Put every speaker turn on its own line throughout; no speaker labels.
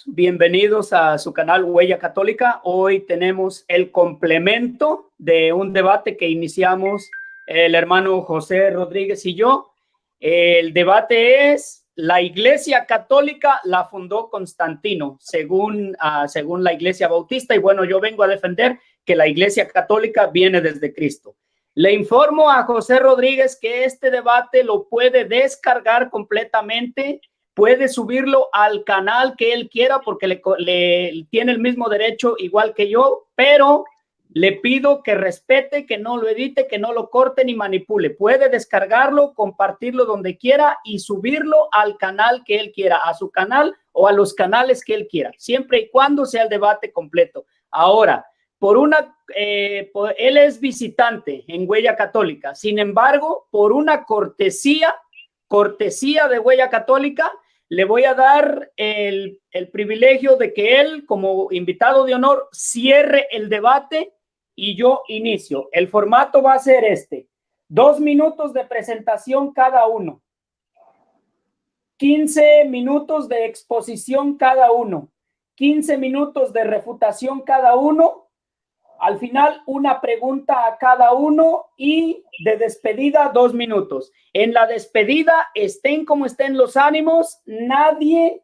Bienvenidos a su canal Huella Católica. Hoy tenemos el complemento de un debate que iniciamos el hermano José Rodríguez y yo. El debate es: la Iglesia Católica la fundó Constantino, según la Iglesia Bautista, y bueno, yo vengo a defender que la Iglesia Católica viene desde Cristo. Le informo a José Rodríguez que este debate lo puede descargar completamente. Puede subirlo al canal que él quiera porque le tiene el mismo derecho igual que yo, pero le pido que respete, que no lo edite, que no lo corte ni manipule. Puede descargarlo, compartirlo donde quiera y subirlo al canal que él quiera, a su canal o a los canales que él quiera, siempre y cuando sea el debate completo. Ahora, él es visitante en Huella Católica. Sin embargo, por una cortesía de Huella Católica, le voy a dar el privilegio de que él, como invitado de honor, cierre el debate y yo inicio. El formato va a ser este: 2 minutos de presentación cada uno, 15 minutos de exposición cada uno, 15 minutos de refutación cada uno. Al final, una pregunta a cada uno y de despedida 2 minutos. En la despedida, estén como estén los ánimos, nadie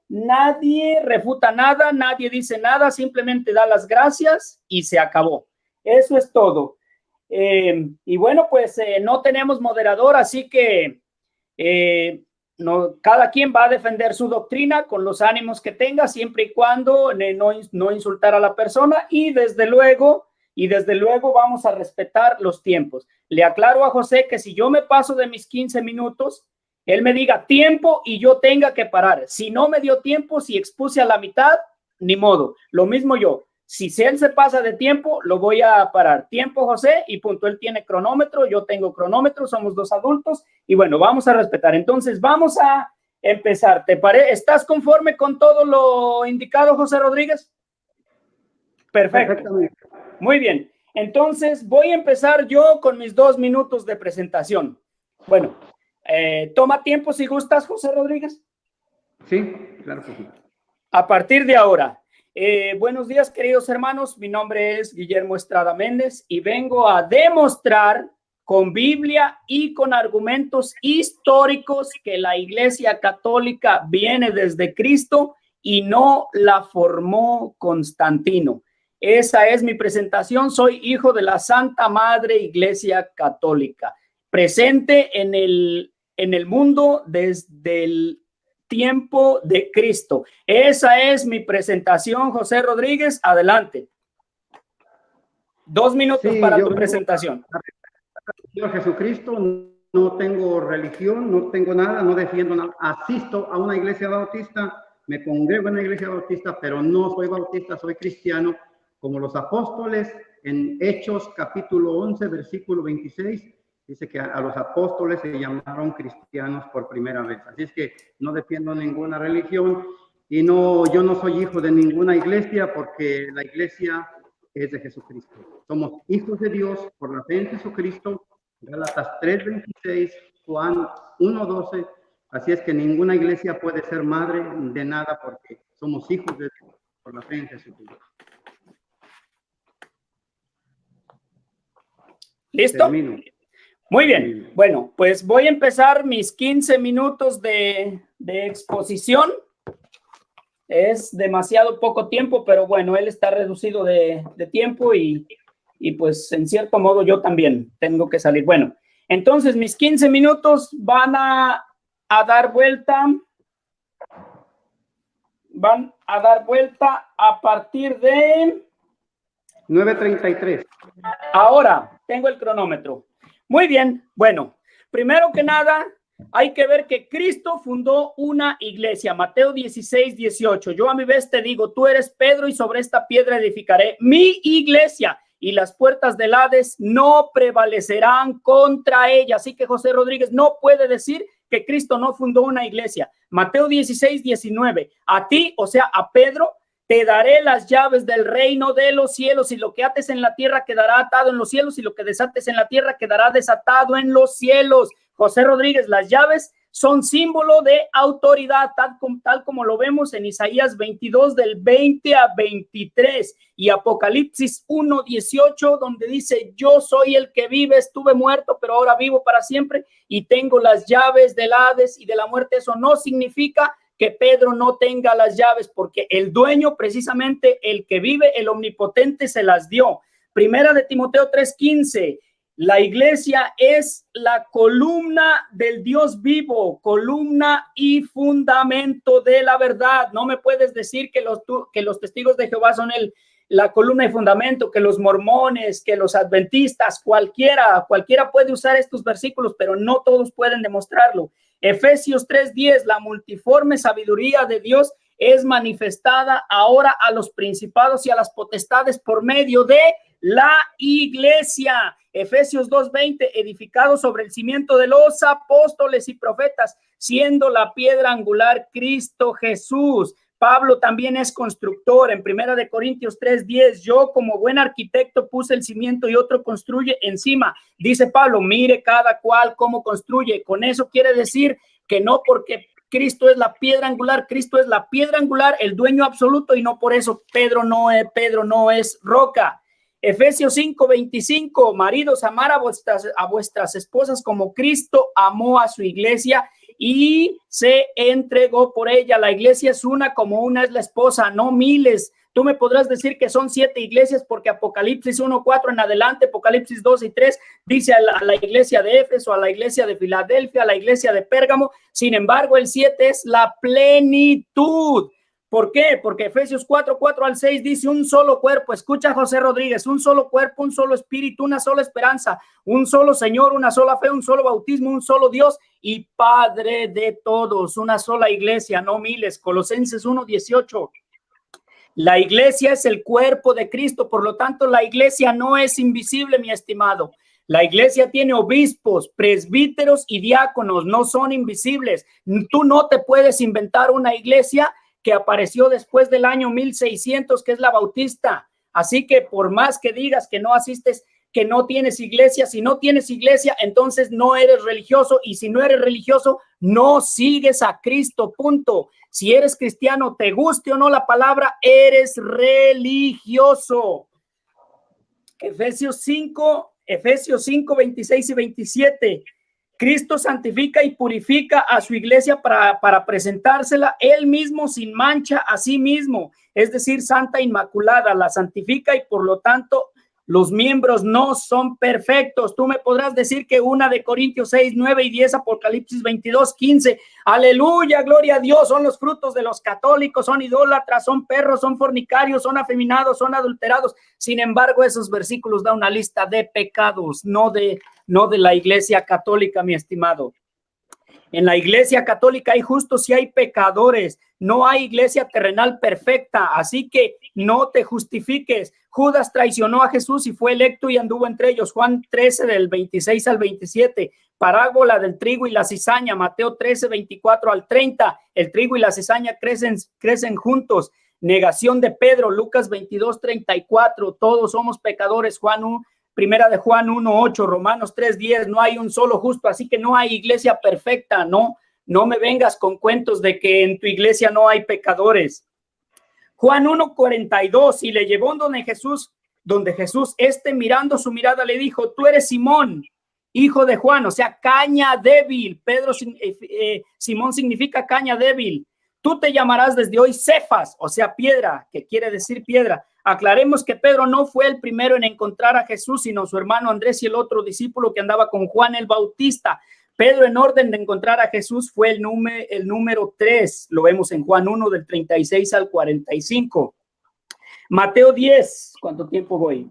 refuta nada, nadie dice nada, simplemente da las gracias y se acabó. Eso es todo. Y bueno, pues no tenemos moderador, así que cada quien va a defender su doctrina con los ánimos que tenga, siempre y cuando no insultar a la persona y desde luego vamos a respetar los tiempos. Le aclaro a José que si yo me paso de mis 15 minutos, él me diga tiempo y yo tenga que parar. Si no me dio tiempo, si expuse a la mitad, ni modo. Lo mismo yo. Si él se pasa de tiempo, lo voy a parar. Tiempo, José, y punto. Él tiene cronómetro, yo tengo cronómetro, somos 2 adultos y bueno, vamos a respetar. Entonces, vamos a empezar. ¿Estás conforme con todo lo indicado, José Rodríguez? Perfecto. Muy bien. Entonces, voy a empezar yo con mis 2 minutos de presentación. Bueno, toma tiempo si gustas, José Rodríguez.
Sí, claro que sí.
A partir de ahora. Buenos días, queridos hermanos. Mi nombre es Guillermo Estrada Méndez y vengo a demostrar con Biblia y con argumentos históricos que la Iglesia Católica viene desde Cristo y no la formó Constantino. Esa es mi presentación. Soy hijo de la Santa Madre Iglesia Católica, presente en el mundo desde el tiempo de Cristo. Esa es mi presentación, José Rodríguez. Adelante. 2 minutos para tu presentación.
Yo, Jesucristo, no tengo religión, no tengo nada, no defiendo nada. Asisto a una iglesia bautista, me congrego en una iglesia bautista, pero no soy bautista, soy cristiano. Como los apóstoles, en Hechos capítulo 11, versículo 26, dice que a los apóstoles se llamaron cristianos por primera vez. Así es que no defiendo ninguna religión y yo no soy hijo de ninguna iglesia porque la iglesia es de Jesucristo. Somos hijos de Dios por la fe en Jesucristo, Gálatas 3:26, Juan 1:12. Así es que ninguna iglesia puede ser madre de nada porque somos hijos de Dios por la fe en Jesucristo.
¿Listo?
Termino.
Muy bien. Bueno, pues voy a empezar mis 15 minutos de exposición. Es demasiado poco tiempo, pero bueno, él está reducido de tiempo y pues en cierto modo yo también tengo que salir. Bueno, entonces mis 15 minutos van a dar vuelta. Van a dar vuelta a partir de
9:33.
Ahora tengo el cronómetro. Muy bien. Bueno, primero que nada, hay que ver que Cristo fundó una iglesia. Mateo 16:18. Yo a mi vez te digo, tú eres Pedro y sobre esta piedra edificaré mi iglesia y las puertas del Hades no prevalecerán contra ella. Así que José Rodríguez no puede decir que Cristo no fundó una iglesia. Mateo 16:19. A ti, o sea, a Pedro, te daré las llaves del reino de los cielos y lo que ates en la tierra quedará atado en los cielos y lo que desates en la tierra quedará desatado en los cielos. José Rodríguez, las llaves son símbolo de autoridad, tal como lo vemos en Isaías 22 del 20 a 23 y Apocalipsis 1:18, donde dice: yo soy el que vive, estuve muerto, pero ahora vivo para siempre y tengo las llaves del Hades y de la muerte. Eso no significa que Pedro no tenga las llaves, porque el dueño, precisamente el que vive, el omnipotente, se las dio. Primera de Timoteo 3:15, la iglesia es la columna del Dios vivo, columna y fundamento de la verdad. No me puedes decir que los testigos de Jehová son la columna y fundamento, que los mormones, que los adventistas, cualquiera puede usar estos versículos, pero no todos pueden demostrarlo. Efesios 3:10, la multiforme sabiduría de Dios es manifestada ahora a los principados y a las potestades por medio de la iglesia. Efesios 2:20, edificado sobre el cimiento de los apóstoles y profetas, siendo la piedra angular Cristo Jesús. Pablo también es constructor. En Primera de Corintios 3:10, yo como buen arquitecto puse el cimiento y otro construye encima. Dice Pablo, mire cada cual cómo construye. Con eso quiere decir que no porque Cristo es la piedra angular, Cristo es la piedra angular, el dueño absoluto, y no por eso Pedro no es roca. Efesios 5:25, maridos, amar a vuestras esposas como Cristo amó a su iglesia y se entregó por ella. La iglesia es una, como una es la esposa, no miles. Tú me podrás decir que son 7 iglesias porque Apocalipsis 1:4 en adelante, Apocalipsis 2 y 3 dice a la iglesia de Éfeso, a la iglesia de Filadelfia, a la iglesia de Pérgamo. Sin embargo, el 7 es la plenitud. ¿Por qué? Porque Efesios 4:4 al 6 dice un solo cuerpo. Escucha, José Rodríguez, un solo cuerpo, un solo espíritu, una sola esperanza, un solo Señor, una sola fe, un solo bautismo, un solo Dios y Padre de todos, una sola iglesia, no miles. Colosenses 1:18. La iglesia es el cuerpo de Cristo, por lo tanto, la iglesia no es invisible, mi estimado. La iglesia tiene obispos, presbíteros y diáconos, no son invisibles. Tú no te puedes inventar una iglesia que apareció después del año 1600, que es la bautista. Así que por más que digas que no asistes, que no tienes iglesia, si no tienes iglesia, entonces no eres religioso, y si no eres religioso, no sigues a Cristo, punto. Si eres cristiano, te guste o no la palabra, eres religioso. Efesios 5, 26 y 27. Cristo santifica y purifica a su iglesia para presentársela él mismo sin mancha a sí mismo, es decir, santa, inmaculada. La santifica y por lo tanto los miembros no son perfectos. Tú me podrás decir que 1 de Corintios 6, 9 y 10, Apocalipsis 22, 15, aleluya, gloria a Dios, son los frutos de los católicos, son idólatras, son perros, son fornicarios, son afeminados, son adulterados. Sin embargo, esos versículos dan una lista de pecados, no de la iglesia católica, mi estimado. En la iglesia católica hay justos y hay pecadores. No hay iglesia terrenal perfecta, así que no te justifiques. Judas traicionó a Jesús y fue electo y anduvo entre ellos. Juan 13 del 26 al 27. Parábola del trigo y la cizaña. Mateo 13, 24 al 30. El trigo y la cizaña crecen juntos. Negación de Pedro. Lucas 22, 34. Todos somos pecadores. Primera de Juan 1:8, Romanos 3:10, no hay un solo justo, así que no hay iglesia perfecta. No me vengas con cuentos de que en tu iglesia no hay pecadores. Juan 1:42, y le llevó donde Jesús, mirando su mirada, le dijo: tú eres Simón, hijo de Juan, o sea, caña débil. Simón significa caña débil. Tú te llamarás desde hoy Cefas, o sea, piedra, que quiere decir piedra. Aclaremos que Pedro no fue el primero en encontrar a Jesús, sino su hermano Andrés y el otro discípulo que andaba con Juan el Bautista. Pedro, en orden de encontrar a Jesús, fue el número 3. Lo vemos en Juan 1 del 36 al 45. Mateo 10, ¿cuánto tiempo voy?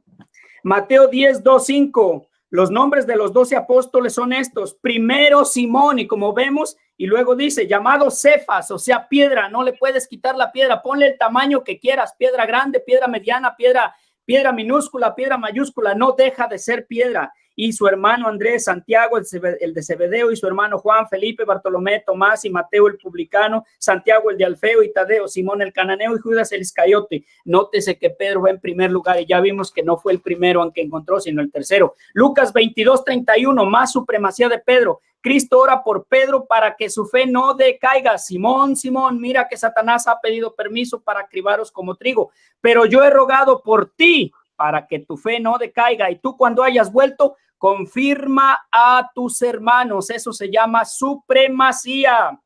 Mateo 10, 2, 5. Los nombres de los 12 apóstoles son estos. Primero Simón, y como vemos, y luego dice, llamado Cefas, o sea, piedra. No le puedes quitar la piedra, ponle el tamaño que quieras, piedra grande, piedra mediana, piedra minúscula, piedra mayúscula, no deja de ser piedra. y su hermano Andrés, Santiago, el de Zebedeo, y su hermano Juan, Felipe, Bartolomé, Tomás y Mateo el publicano, Santiago el de Alfeo y Tadeo, Simón el cananeo y Judas el Iscariote. Nótese que Pedro va en primer lugar y ya vimos que no fue el primero aunque encontró, sino el tercero. Lucas 22:31, más supremacía de Pedro. Cristo ora por Pedro para que su fe no decaiga. Simón, Simón, mira que Satanás ha pedido permiso para cribaros como trigo, pero yo he rogado por ti para que tu fe no decaiga, y tú cuando hayas vuelto, confirma a tus hermanos. Eso se llama supremacía.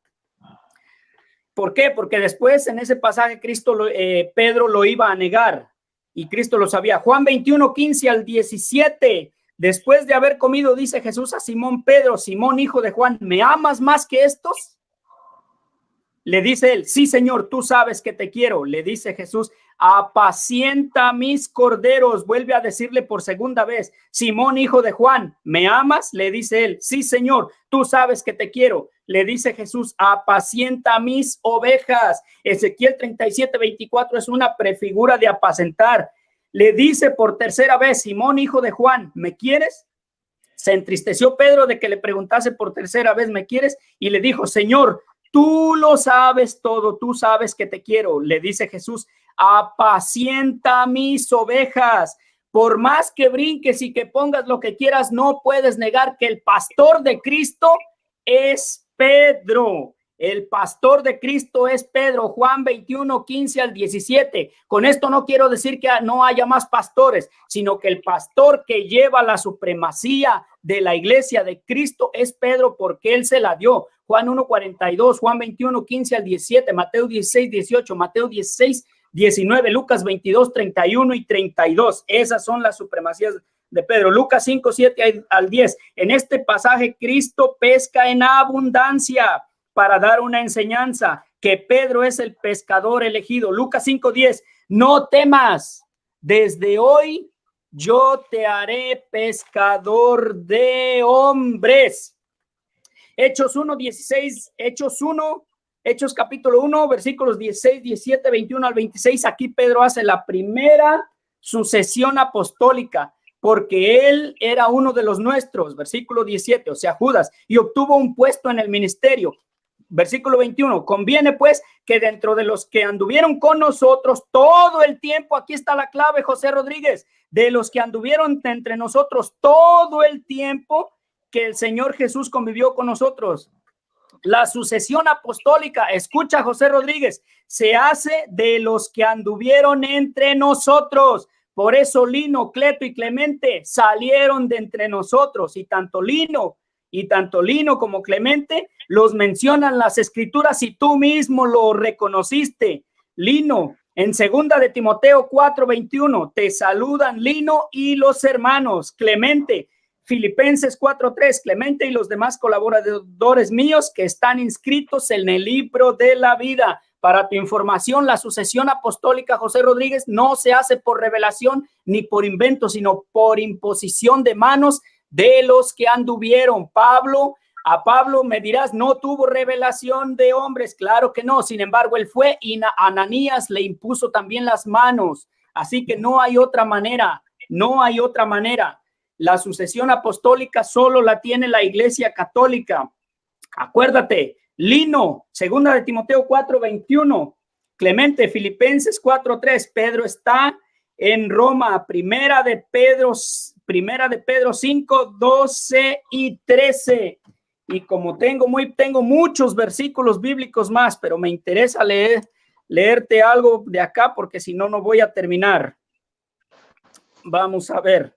¿Por qué? Porque después en ese pasaje Pedro lo iba a negar y Cristo lo sabía. Juan 21:15 al 17. Después de haber comido, dice Jesús a Simón Pedro: Simón, hijo de Juan, ¿me amas más que estos? Le dice él: sí, Señor, tú sabes que te quiero. Le dice Jesús: apacienta mis corderos. Vuelve a decirle por segunda vez: Simón, hijo de Juan, ¿me amas? Le dice él: sí, Señor, tú sabes que te quiero. Le dice Jesús: apacienta mis ovejas. Ezequiel 37:24 es una prefigura de apacentar. Le dice por tercera vez: Simón, hijo de Juan, ¿me quieres? Se entristeció Pedro de que le preguntase por tercera vez: ¿me quieres? Y le dijo: Señor, tú lo sabes todo, tú sabes que te quiero. Le dice Jesús: apacienta mis ovejas. Por más que brinques y que pongas lo que quieras, no puedes negar que el pastor de Cristo es Pedro. El pastor de Cristo es Pedro. Juan 21:15 al 17. Con esto no quiero decir que no haya más pastores, sino que el pastor que lleva la supremacía de la iglesia de Cristo es Pedro, porque él se la dio. Juan 1:42, Juan 21:15 al 17, Mateo 16:18, Mateo 16:19, Lucas 22:31 y 32. Esas son las supremacías de Pedro. Lucas 5:7 al 10. En este pasaje Cristo pesca en abundancia para dar una enseñanza, que Pedro es el pescador elegido. Lucas 5:10, no temas, desde hoy yo te haré pescador de hombres. Hechos 1:16, Hechos capítulo 1, versículos 16, 17, 21 al 26. Aquí Pedro hace la primera sucesión apostólica, porque él era uno de los nuestros, versículo 17, o sea, Judas, y obtuvo un puesto en el ministerio. Versículo 21, conviene pues que dentro de los que anduvieron con nosotros todo el tiempo, aquí está la clave, José Rodríguez, de los que anduvieron entre nosotros todo el tiempo que el Señor Jesús convivió con nosotros. La sucesión apostólica, escucha José Rodríguez, se hace de los que anduvieron entre nosotros. Por eso Lino, Cleto y Clemente salieron de entre nosotros, y tanto Lino como Clemente los mencionan las escrituras y tú mismo lo reconociste. Lino, en 2 de Timoteo 4:21, te saludan Lino y los hermanos. Clemente, Filipenses 4:3, Clemente y los demás colaboradores míos que están inscritos en el libro de la vida. Para tu información, la sucesión apostólica, José Rodríguez, no se hace por revelación ni por invento, sino por imposición de manos de los que anduvieron. A Pablo me dirás, no tuvo revelación de hombres. Claro que no. Sin embargo, él fue y Ananías le impuso también las manos. Así que no hay otra manera. No hay otra manera. La sucesión apostólica solo la tiene la Iglesia Católica. Acuérdate, Lino, 2 de Timoteo 4:21, Clemente, Filipenses 4:3, Pedro está en Roma, Primera de Pedro 5:12 y 13. Y como tengo muchos versículos bíblicos más, pero me interesa leerte algo de acá, porque si no, no voy a terminar. Vamos a ver.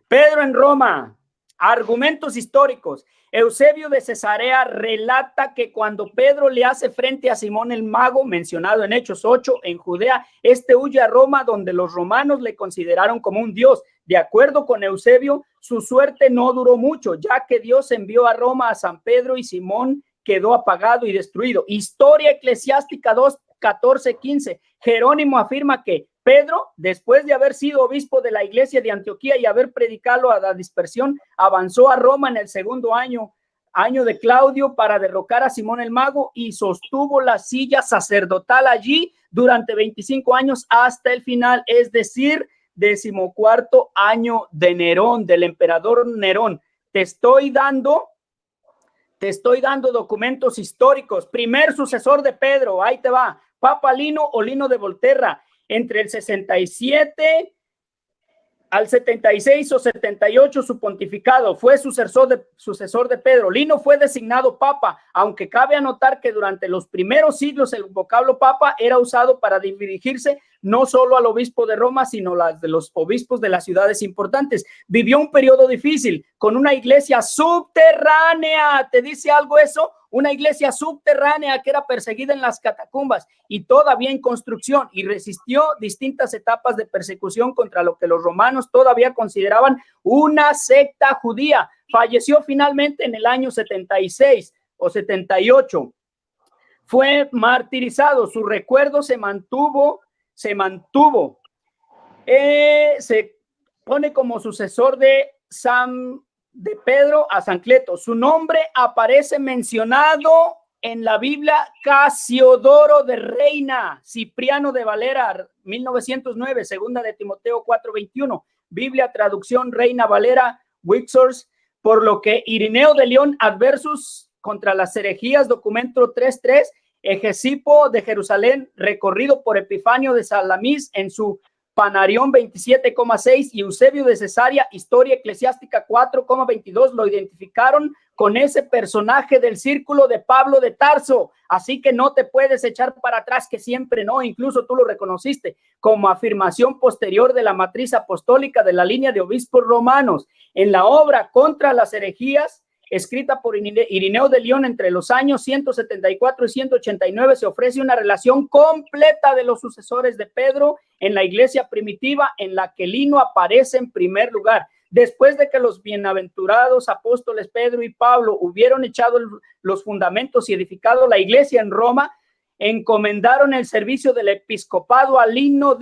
Pedro en Roma, argumentos históricos. Eusebio de Cesarea relata que cuando Pedro le hace frente a Simón el mago, mencionado en Hechos 8, en Judea, este huye a Roma, donde los romanos le consideraron como un dios. De acuerdo con Eusebio, su suerte no duró mucho, ya que Dios envió a Roma a San Pedro y Simón quedó apagado y destruido. Historia Eclesiástica 2:14-15. Jerónimo afirma que Pedro, después de haber sido obispo de la iglesia de Antioquía y haber predicado a la dispersión, avanzó a Roma en el segundo año de Claudio para derrocar a Simón el mago y sostuvo la silla sacerdotal allí durante 25 años hasta el final, es decir, 14º año de Nerón, del emperador Nerón. Te estoy dando documentos históricos. Primer sucesor de Pedro, ahí te va. Papa Lino o Lino de Volterra, entre el 67 al 76 o 78 su pontificado, fue sucesor de Pedro. Lino fue designado papa, aunque cabe anotar que durante los primeros siglos el vocablo papa era usado para dirigirse no solo al obispo de Roma, sino de los obispos de las ciudades importantes. Vivió un periodo difícil con una iglesia subterránea. ¿Te dice algo eso? Una iglesia subterránea que era perseguida en las catacumbas y todavía en construcción, y resistió distintas etapas de persecución contra lo que los romanos todavía consideraban una secta judía. Falleció finalmente en el año 76 o 78. Fue martirizado. Su recuerdo se mantuvo. Se pone como sucesor de Pedro a San Cleto. Su nombre aparece mencionado en la Biblia. Casiodoro de Reina, Cipriano de Valera, 1909, segunda de Timoteo 4:21, Biblia traducción Reina Valera, Wixors, por lo que Irineo de León, Adversus contra las herejías, documento 3:3, Egesipo de Jerusalén, recorrido por Epifanio de Salamis en su Panarión 27,6, y Eusebio de Cesarea, Historia Eclesiástica 4,22, lo identificaron con ese personaje del círculo de Pablo de Tarso. Así que no te puedes echar para atrás, que siempre no, incluso tú lo reconociste como afirmación posterior de la matriz apostólica de la línea de obispos romanos. En la obra Contra las herejías, escrita por Irineo de León entre los años 174 y 189, se ofrece una relación completa de los sucesores de Pedro en la iglesia primitiva, en la que Lino aparece en primer lugar. Después de que los bienaventurados apóstoles Pedro y Pablo hubieron echado los fundamentos y edificado la iglesia en Roma, encomendaron el servicio del episcopado a Lino.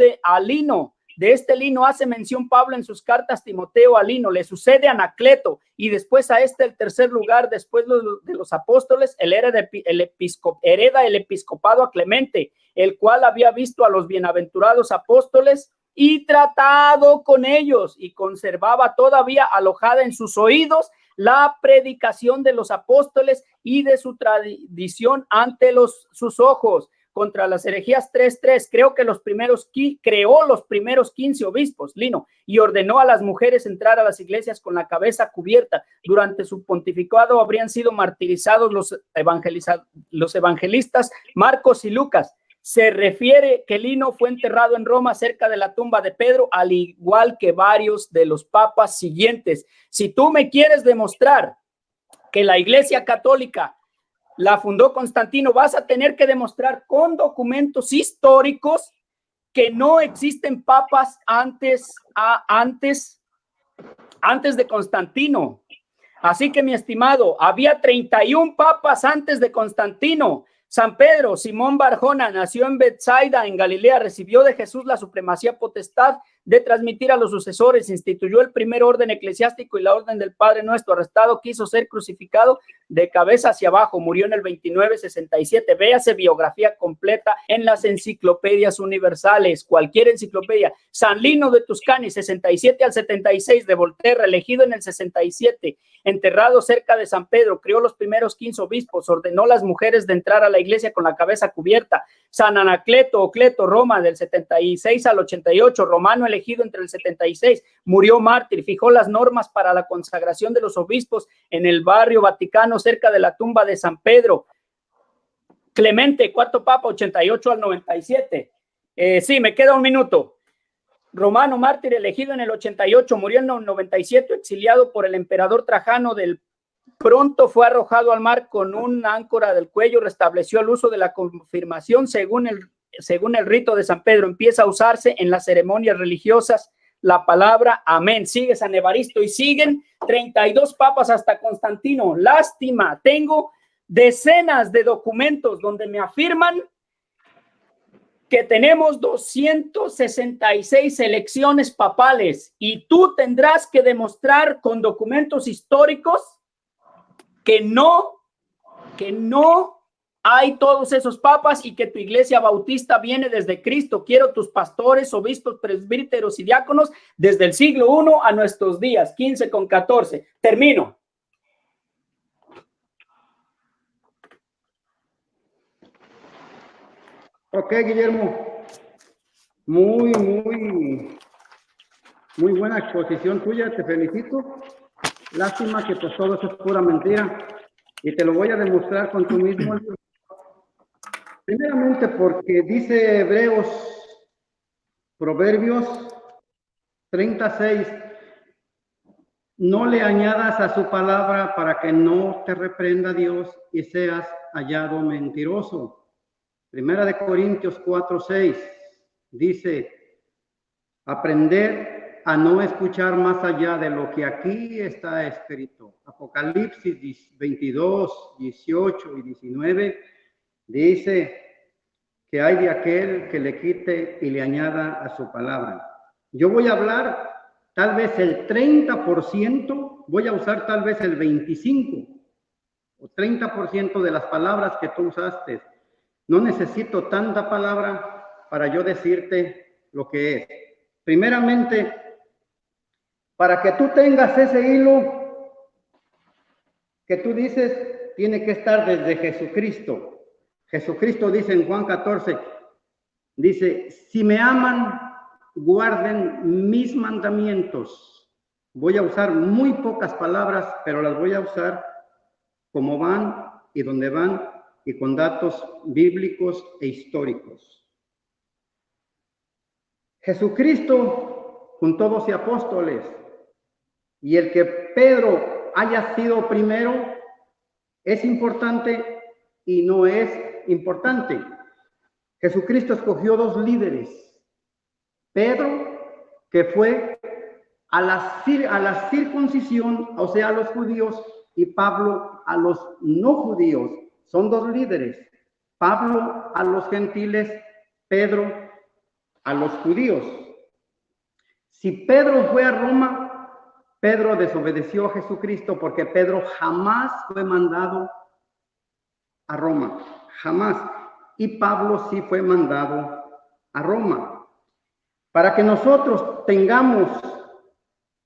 De este Lino hace mención Pablo en sus cartas. Timoteo a Lino, le sucede a Anacleto, y después a este el tercer lugar, después de los apóstoles, hereda el episcopado a Clemente, el cual había visto a los bienaventurados apóstoles y tratado con ellos, y conservaba todavía alojada en sus oídos la predicación de los apóstoles y de su tradición ante sus ojos. Contra las herejías 3:3, creó los primeros 15 obispos, Lino, y ordenó a las mujeres entrar a las iglesias con la cabeza cubierta. Durante su pontificado habrían sido martirizados los evangelistas Marcos y Lucas. Se refiere que Lino fue enterrado en Roma cerca de la tumba de Pedro, al igual que varios de los papas siguientes. Si tú me quieres demostrar que la Iglesia Católica la fundó Constantino, vas a tener que demostrar con documentos históricos que no existen papas antes de Constantino. Así que, mi estimado, había 31 papas antes de Constantino. San Pedro, Simón Barjona, nació en Betsaida, en Galilea, recibió de Jesús la supremacía potestad de transmitir a los sucesores, instituyó el primer orden eclesiástico y la orden del Padre Nuestro. Arrestado, quiso ser crucificado de cabeza hacia abajo, murió en el 2967. Véase biografía completa en las enciclopedias universales, cualquier enciclopedia. San Lino de Tuscany, 67 al 76, de Volterra, elegido en el 67, enterrado cerca de San Pedro, crió los primeros 15 obispos, ordenó a las mujeres de entrar a la iglesia con la cabeza cubierta. San Anacleto o Cleto, Roma, del 76 al 88, romano elegido entre el 76, murió mártir, fijó las normas para la consagración de los obispos en el barrio Vaticano, cerca de la tumba de San Pedro. Clemente, cuarto papa, 88 al 97. Sí, me queda un minuto. Romano mártir elegido en el 88, murió en el 97, exiliado por el emperador Trajano. Pronto fue arrojado al mar con un áncora del cuello. Restableció el uso de la confirmación según el rito de San Pedro. Empieza a usarse en las ceremonias religiosas la palabra amén. Sigue San Evaristo y siguen 32 papas hasta Constantino. Lástima, tengo decenas de documentos donde me afirman que tenemos 266 elecciones papales, y tú tendrás que demostrar con documentos históricos que no hay todos esos papas y que tu iglesia bautista viene desde Cristo. Quiero tus pastores, obispos, presbíteros y diáconos desde el siglo I a nuestros días, 15 con 14. Termino.
Ok, Guillermo. Muy buena exposición tuya, te felicito. Lástima que pues todo eso es pura mentira y te lo voy a demostrar con tu mismo libro. Primeramente porque dice Proverbios 36, no le añadas a su palabra para que no te reprenda Dios y seas hallado mentiroso. Primera de Corintios 4:6 dice, aprender a no escuchar más allá de lo que aquí está escrito. Apocalipsis 22, 18 y 19 dice que hay de aquel que le quite y le añada a su palabra. Yo voy a hablar tal vez el 30%, voy a usar tal vez el 25 o 30% de las palabras que tú usaste. No necesito tanta palabra para yo decirte lo que es. Primeramente, para que tú tengas ese hilo que tú dices, tiene que estar desde Jesucristo. Jesucristo dice en Juan 14, dice, si me aman, guarden mis mandamientos. Voy a usar muy pocas palabras, pero las voy a usar como van y donde van y con datos bíblicos e históricos. Jesucristo con todos y apóstoles, y el que Pedro haya sido primero, es importante y no es importante. Jesucristo escogió dos líderes. Pedro, que fue a la circuncisión, o sea, a los judíos, y Pablo a los no judíos. Son dos líderes. Pablo a los gentiles, Pedro a los judíos. Si Pedro fue a Roma, Pedro desobedeció a Jesucristo porque Pedro jamás fue mandado a Roma, jamás. Y Pablo sí fue mandado a Roma. Para que nosotros tengamos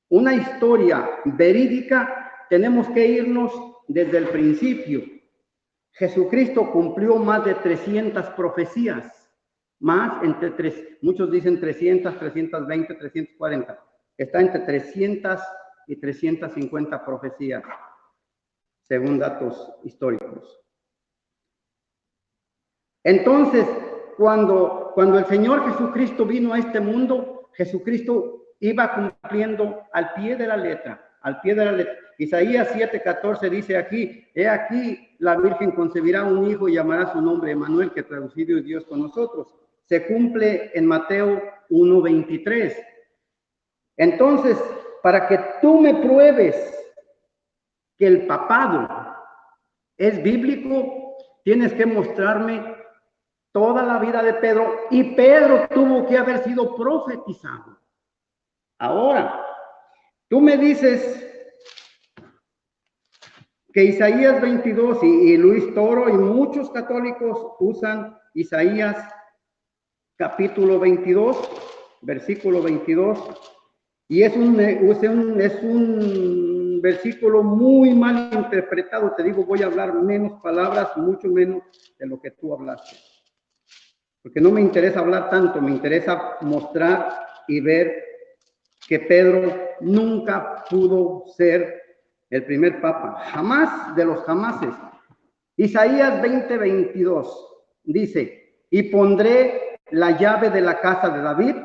una historia verídica, tenemos que irnos desde el principio. Jesucristo cumplió más de 300 profecías, muchos dicen 300, 320, 340. Está entre 300 y 350 profecías, según datos históricos. Entonces, cuando el Señor Jesucristo vino a este mundo, Jesucristo iba cumpliendo al pie de la letra, Isaías 7:14 dice aquí, he aquí la Virgen concebirá un hijo y llamará su nombre Emmanuel, que traducido es Dios con nosotros. Se cumple en Mateo 1:23. Entonces, para que tú me pruebes que el papado es bíblico, tienes que mostrarme toda la vida de Pedro, y Pedro tuvo que haber sido profetizado. Ahora, tú me dices que Isaías 22 y Luis Toro y muchos católicos usan Isaías capítulo 22, versículo 22, y es un versículo muy mal interpretado. Te digo, voy a hablar menos palabras, mucho menos de lo que tú hablaste. Porque no me interesa hablar tanto, me interesa mostrar y ver que Pedro nunca pudo ser el primer papa, jamás de los jamases. Isaías 20:22 dice, y pondré la llave de la casa de David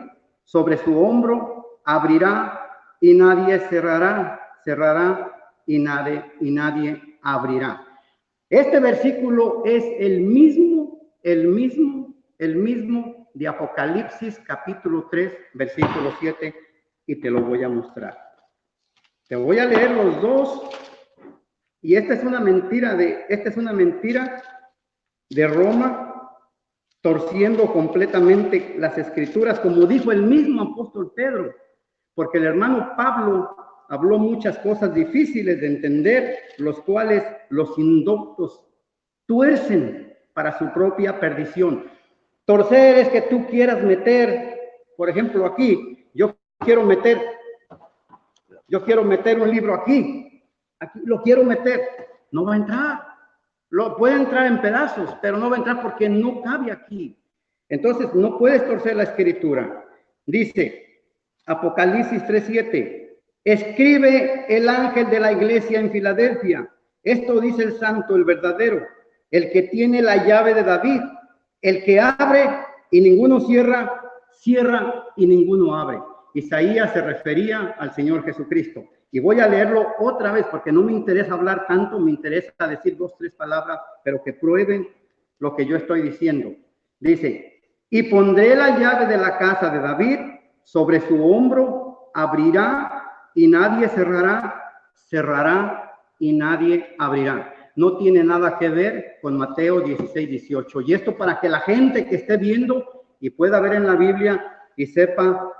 sobre su hombro, abrirá y nadie cerrará y nadie abrirá. Este versículo es el mismo de Apocalipsis capítulo 3, versículo 7, y te lo voy a mostrar. Te voy a leer los dos, y esta es una mentira de Roma, torciendo completamente las escrituras, como dijo el mismo apóstol Pedro, porque el hermano Pablo habló muchas cosas difíciles de entender, los cuales los indoctos tuercen para su propia perdición. Torcer es que tú quieras meter, por ejemplo, aquí, yo quiero meter un libro aquí lo quiero meter, no va a entrar. Puede entrar en pedazos, pero no va a entrar porque no cabe aquí. Entonces, no puedes torcer la escritura. Dice, Apocalipsis 3:7, escribe el ángel de la iglesia en Filadelfia. Esto dice el santo, el verdadero, el que tiene la llave de David, el que abre y ninguno cierra, cierra y ninguno abre. Isaías se refería al Señor Jesucristo. Y voy a leerlo otra vez porque no me interesa hablar tanto, me interesa decir 2, 3 palabras, pero que prueben lo que yo estoy diciendo. Dice, y pondré la llave de la casa de David sobre su hombro, abrirá y nadie cerrará, cerrará y nadie abrirá. No tiene nada que ver con Mateo 16:18. Y esto para que la gente que esté viendo y pueda ver en la Biblia y sepa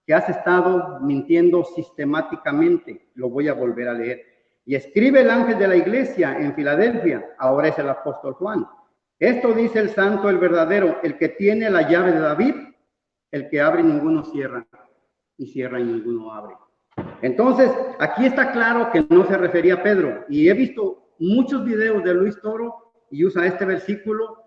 que has estado mintiendo sistemáticamente. Lo voy a volver a leer. Y escribe el ángel de la iglesia en Filadelfia, ahora es el apóstol Juan. Esto dice el santo, el verdadero, el que tiene la llave de David, el que abre y ninguno cierra, y cierra y ninguno abre. Entonces, aquí está claro que no se refería a Pedro. Y he visto muchos videos de Luis Toro y usa este versículo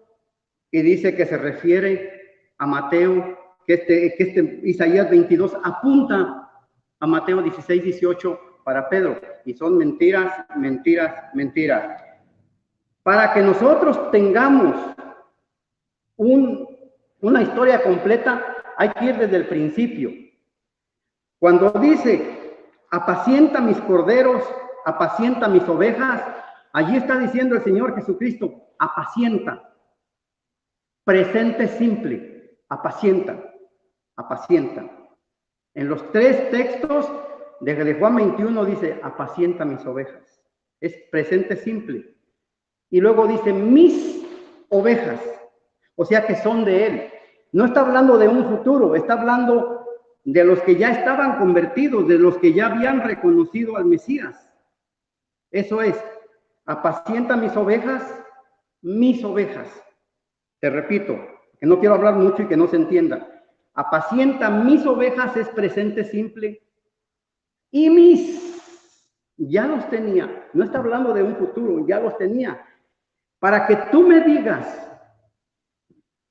y dice que se refiere a Mateo, que Isaías 22 apunta a Mateo 16:18 para Pedro. Y son mentiras, mentiras, mentiras. Para que nosotros tengamos una historia completa, hay que ir desde el principio. Cuando dice, apacienta mis corderos, apacienta mis ovejas, allí está diciendo el Señor Jesucristo, apacienta. Presente simple, apacienta. Apacienta. En los 3 textos de Juan 21 dice, apacienta mis ovejas. Es presente simple. Y luego dice, mis ovejas. O sea que son de Él. No está hablando de un futuro, está hablando de los que ya estaban convertidos, de los que ya habían reconocido al Mesías. Eso es, apacienta mis ovejas, mis ovejas. Te repito, que no quiero hablar mucho y que no se entienda. Apacienta mis ovejas es presente simple. Y mis, ya los tenía. No está hablando de un futuro, ya los tenía. Para que tú me digas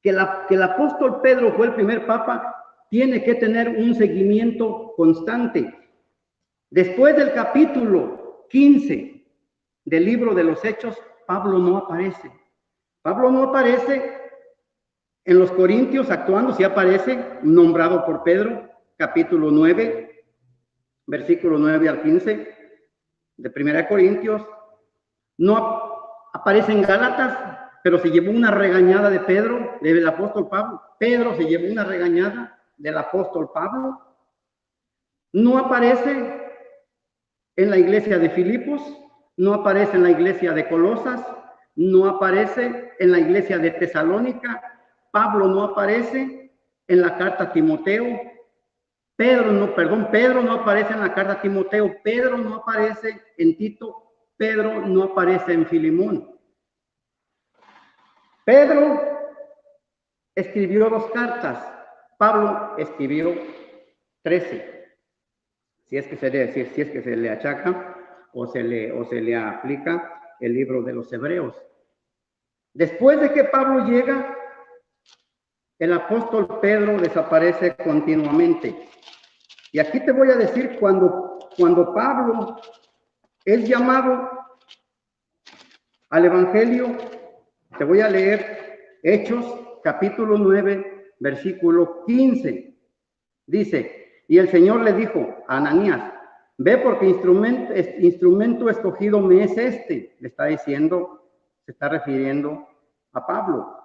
que el apóstol Pedro fue el primer papa, tiene que tener un seguimiento constante. Después del capítulo 15 del libro de los Hechos, Pablo no aparece. Pablo no aparece. En los Corintios actuando, sí aparece, nombrado por Pedro, capítulo 9, versículo 9 al 15, de 1 Corintios. No aparece en Gálatas, pero se llevó una regañada de Pedro, del apóstol Pablo. Pedro se llevó una regañada del apóstol Pablo. No aparece en la iglesia de Filipos, no aparece en la iglesia de Colosas, no aparece en la iglesia de Tesalónica. Pablo no aparece en la carta a Timoteo. Pedro no aparece en la carta a Timoteo. Pedro no aparece en Tito. Pedro no aparece en Filemón. Pedro escribió 2 cartas. Pablo escribió 13. Si es que se le achaca o se le aplica el libro de los Hebreos. Después de que Pablo llega, el apóstol Pedro desaparece continuamente. Y aquí te voy a decir cuando Pablo es llamado al evangelio, te voy a leer Hechos capítulo 9, versículo 15. Dice, y el Señor le dijo a Ananías, ve porque instrumento escogido me es este. Le está diciendo, se está refiriendo a Pablo,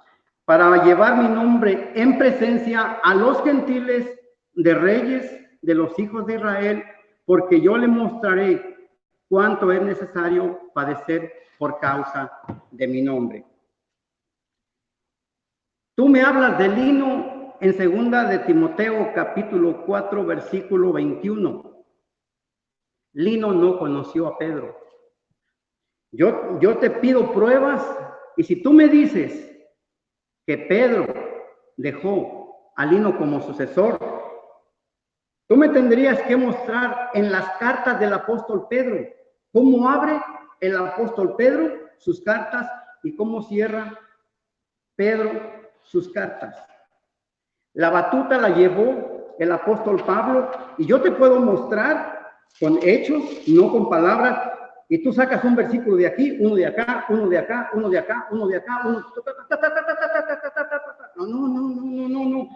para llevar mi nombre en presencia a los gentiles de reyes de los hijos de Israel, porque yo le mostraré cuánto es necesario padecer por causa de mi nombre. Tú me hablas de lino en 2 de Timoteo capítulo 4 versículo 21. Lino no conoció a Pedro. Yo te pido pruebas y si tú me dices que Pedro dejó a Lino como sucesor, tú me tendrías que mostrar en las cartas del apóstol Pedro cómo abre el apóstol Pedro sus cartas y cómo cierra Pedro sus cartas. La batuta la llevó el apóstol Pablo y yo te puedo mostrar con hechos, no con palabras, y tú sacas un versículo de aquí, uno de acá, uno de acá, uno de acá, uno de acá, uno... No.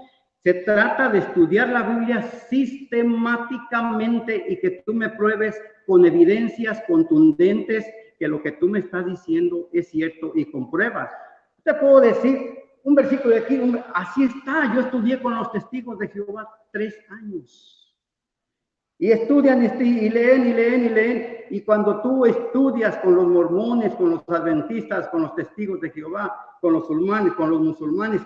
Se trata de estudiar la Biblia sistemáticamente y que tú me pruebes con evidencias contundentes que lo que tú me estás diciendo es cierto y con pruebas. Te puedo decir un versículo de aquí, así está. Yo estudié con los testigos de Jehová 3 años. Y estudian y leen. Y cuando tú estudias con los mormones, con los adventistas, con los testigos de Jehová, con los musulmanes,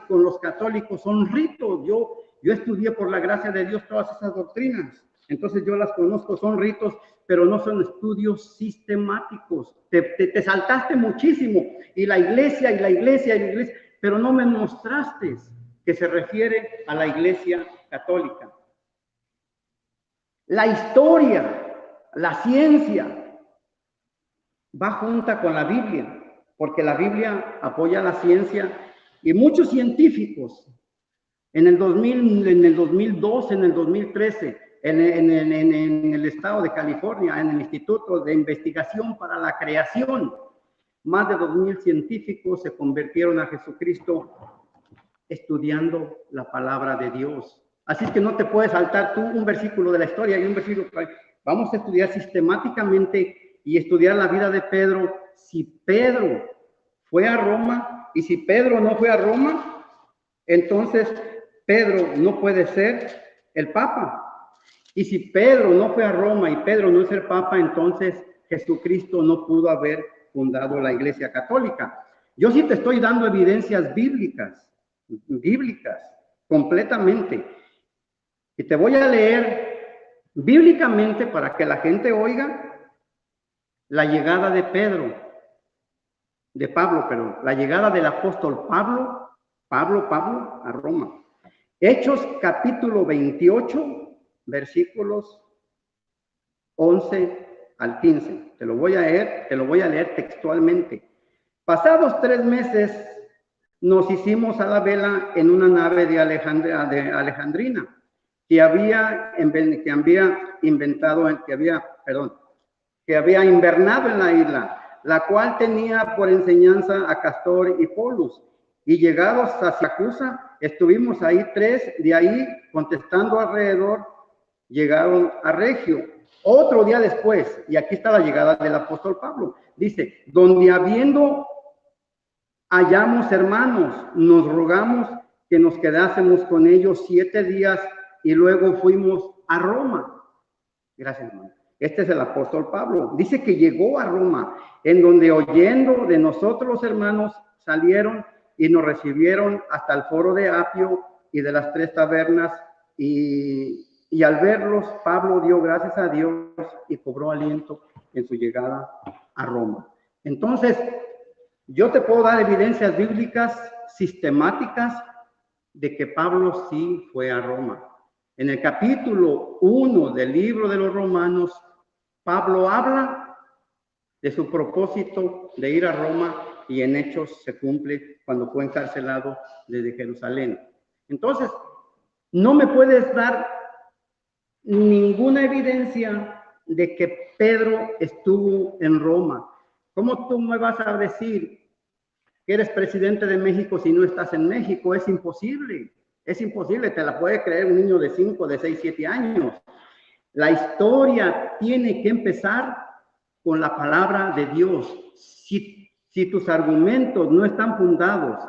con los católicos, son ritos. Yo estudié por la gracia de Dios todas esas doctrinas. Entonces yo las conozco, son ritos, pero no son estudios sistemáticos. Te saltaste muchísimo. Y la iglesia, pero no me mostraste que se refiere a la iglesia católica. La historia, la ciencia, va junta con la Biblia, porque la Biblia apoya la ciencia y muchos científicos en el 2000, en el 2012, en el 2013, en el estado de California, en el Instituto de Investigación para la Creación, más de 2,000 científicos se convirtieron a Jesucristo estudiando la palabra de Dios. Así es que no te puedes saltar tú un versículo de la historia y un versículo. Vamos a estudiar sistemáticamente y estudiar la vida de Pedro. Si Pedro fue a Roma y si Pedro no fue a Roma, entonces Pedro no puede ser el Papa. Y si Pedro no fue a Roma y Pedro no es el Papa, entonces Jesucristo no pudo haber fundado la Iglesia Católica. Yo sí te estoy dando evidencias bíblicas, completamente. Y te voy a leer bíblicamente para que la gente oiga la llegada de Pablo, la llegada del apóstol Pablo a Roma. Hechos capítulo 28, versículos 11 al 15. Te lo voy a leer textualmente. Pasados 3 meses nos hicimos a la vela en una nave de Alejandrina que había invernado en la isla, la cual tenía por enseñanza a Castor y Polus. Y llegados a Siracusa, estuvimos ahí 3, de ahí contestando alrededor, llegaron a Regio. Otro día después, y aquí está la llegada del apóstol Pablo, dice, donde hallamos hermanos, nos rogamos que nos quedásemos con ellos 7 días y luego fuimos a Roma. Gracias, hermano. Este es el apóstol Pablo. Dice que llegó a Roma, en donde oyendo de nosotros los hermanos, salieron y nos recibieron hasta el foro de Apio y de las 3 tabernas. Y al verlos, Pablo dio gracias a Dios y cobró aliento en su llegada a Roma. Entonces, yo te puedo dar evidencias bíblicas sistemáticas de que Pablo sí fue a Roma. En el capítulo 1 del libro de los Romanos, Pablo habla de su propósito de ir a Roma y en Hechos se cumple cuando fue encarcelado desde Jerusalén. Entonces, no me puedes dar ninguna evidencia de que Pedro estuvo en Roma. ¿Cómo tú me vas a decir que eres presidente de México si no estás en México? Es imposible. Es imposible, te la puede creer un niño de 5, de 6, 7 años. La historia tiene que empezar con la palabra de Dios. Si tus argumentos no están fundados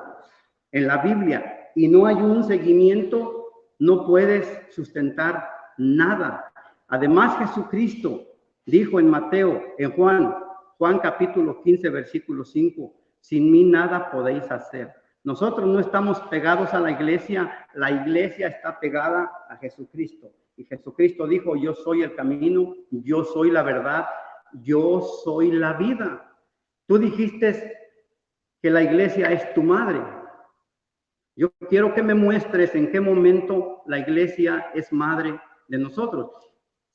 en la Biblia y no hay un seguimiento, no puedes sustentar nada. Además, Jesucristo dijo en Juan capítulo 15, versículo 5, sin mí nada podéis hacer. Nosotros no estamos pegados a la iglesia está pegada a Jesucristo. Y Jesucristo dijo, yo soy el camino, yo soy la verdad, yo soy la vida. Tú dijiste que la iglesia es tu madre. Yo quiero que me muestres en qué momento la iglesia es madre de nosotros.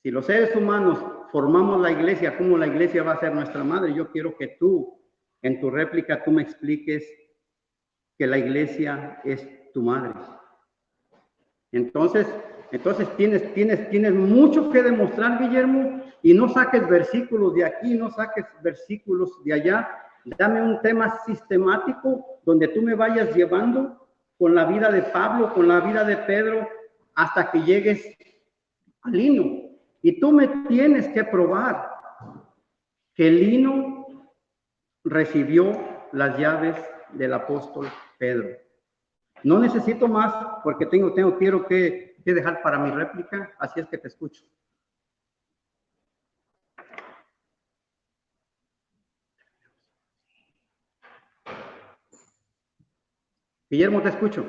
Si los seres humanos formamos la iglesia, ¿cómo la iglesia va a ser nuestra madre? Yo quiero que tú, en tu réplica, tú me expliques que la iglesia es tu madre. Entonces tienes mucho que demostrar, Guillermo, y no saques versículos de aquí, no saques versículos de allá. Dame un tema sistemático donde tú me vayas llevando con la vida de Pablo, con la vida de Pedro, hasta que llegues a Lino. Y tú me tienes que probar que Lino recibió las llaves del apóstol Pedro. No necesito más porque quiero que dejar para mi réplica, así es que te escucho. Guillermo, te escucho.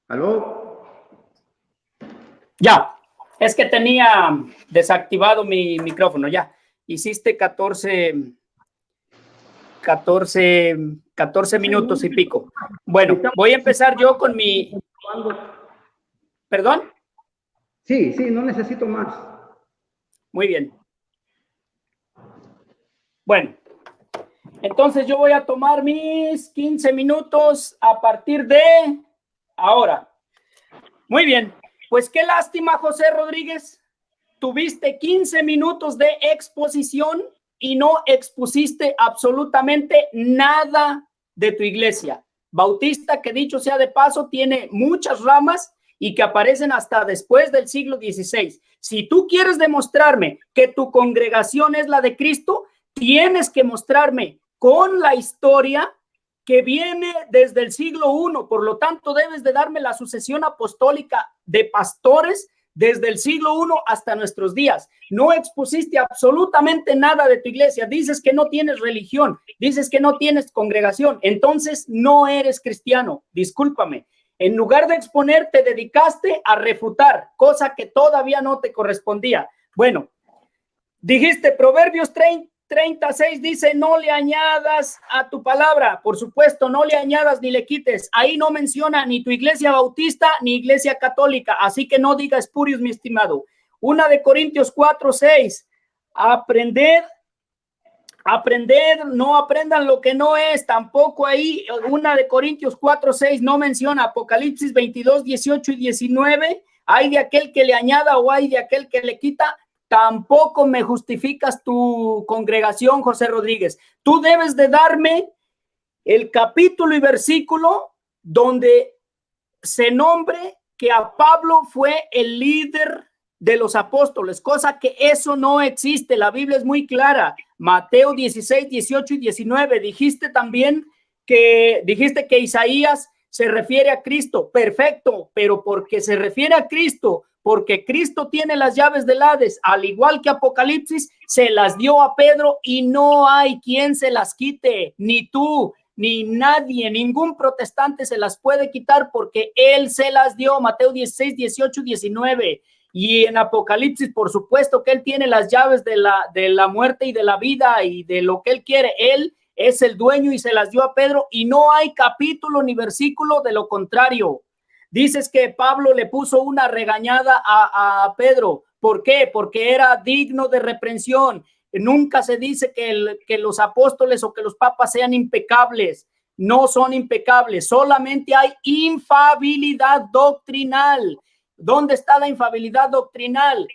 ¿Aló?
Ya, es que tenía desactivado mi micrófono, ya. Hiciste 14 minutos y pico. Bueno, voy a empezar yo con mi... ¿Perdón?
Sí, no necesito más.
Muy bien. Bueno, entonces yo voy a tomar mis 15 minutos a partir de ahora. Muy bien, pues qué lástima, José Rodríguez. Tuviste 15 minutos de exposición y no expusiste absolutamente nada de tu iglesia bautista, que dicho sea de paso, tiene muchas ramas y que aparecen hasta después del siglo XVI. Si tú quieres demostrarme que tu congregación es la de Cristo, tienes que mostrarme con la historia que viene desde el siglo I. Por lo tanto, debes de darme la sucesión apostólica de pastores desde el siglo I hasta nuestros días. No expusiste absolutamente nada de tu iglesia. Dices que no tienes religión, dices que no tienes congregación. Entonces no eres cristiano. Discúlpame. En lugar de exponer, te dedicaste a refutar, cosa que todavía no te correspondía. Bueno, dijiste Proverbios 36 dice, no le añadas a tu palabra. Por supuesto, no le añadas ni le quites. Ahí no menciona ni tu iglesia bautista ni iglesia católica. Así que no digas espurios, mi estimado. 1 Corintios 4:6. Aprender, no aprendan lo que no es. Tampoco ahí 1 Corintios 4:6 no menciona. Apocalipsis 22:18 y 19. Hay de aquel que le añada o hay de aquel que le quita. Tampoco me justificas tu congregación, José Rodríguez. Tú debes de darme el capítulo y versículo donde se nombre que a Pablo fue el líder de los apóstoles, cosa que eso no existe. La Biblia es muy clara. Mateo 16, 18 y 19. Dijiste que Isaías se refiere a Cristo. Perfecto, pero porque se refiere a Cristo, porque Cristo tiene las llaves del Hades, al igual que Apocalipsis, se las dio a Pedro y no hay quien se las quite, ni tú, ni nadie, ningún protestante se las puede quitar porque él se las dio. Mateo 16, 18, 19. Y en Apocalipsis, por supuesto que él tiene las llaves de la muerte y de la vida y de lo que él quiere. Él es el dueño y se las dio a Pedro y no hay capítulo ni versículo de lo contrario. Dices que Pablo le puso una regañada a Pedro. ¿Por qué? Porque era digno de reprensión. Nunca se dice que los apóstoles o que los papas sean impecables. No son impecables. Solamente hay infabilidad doctrinal. ¿Dónde está la infabilidad doctrinal?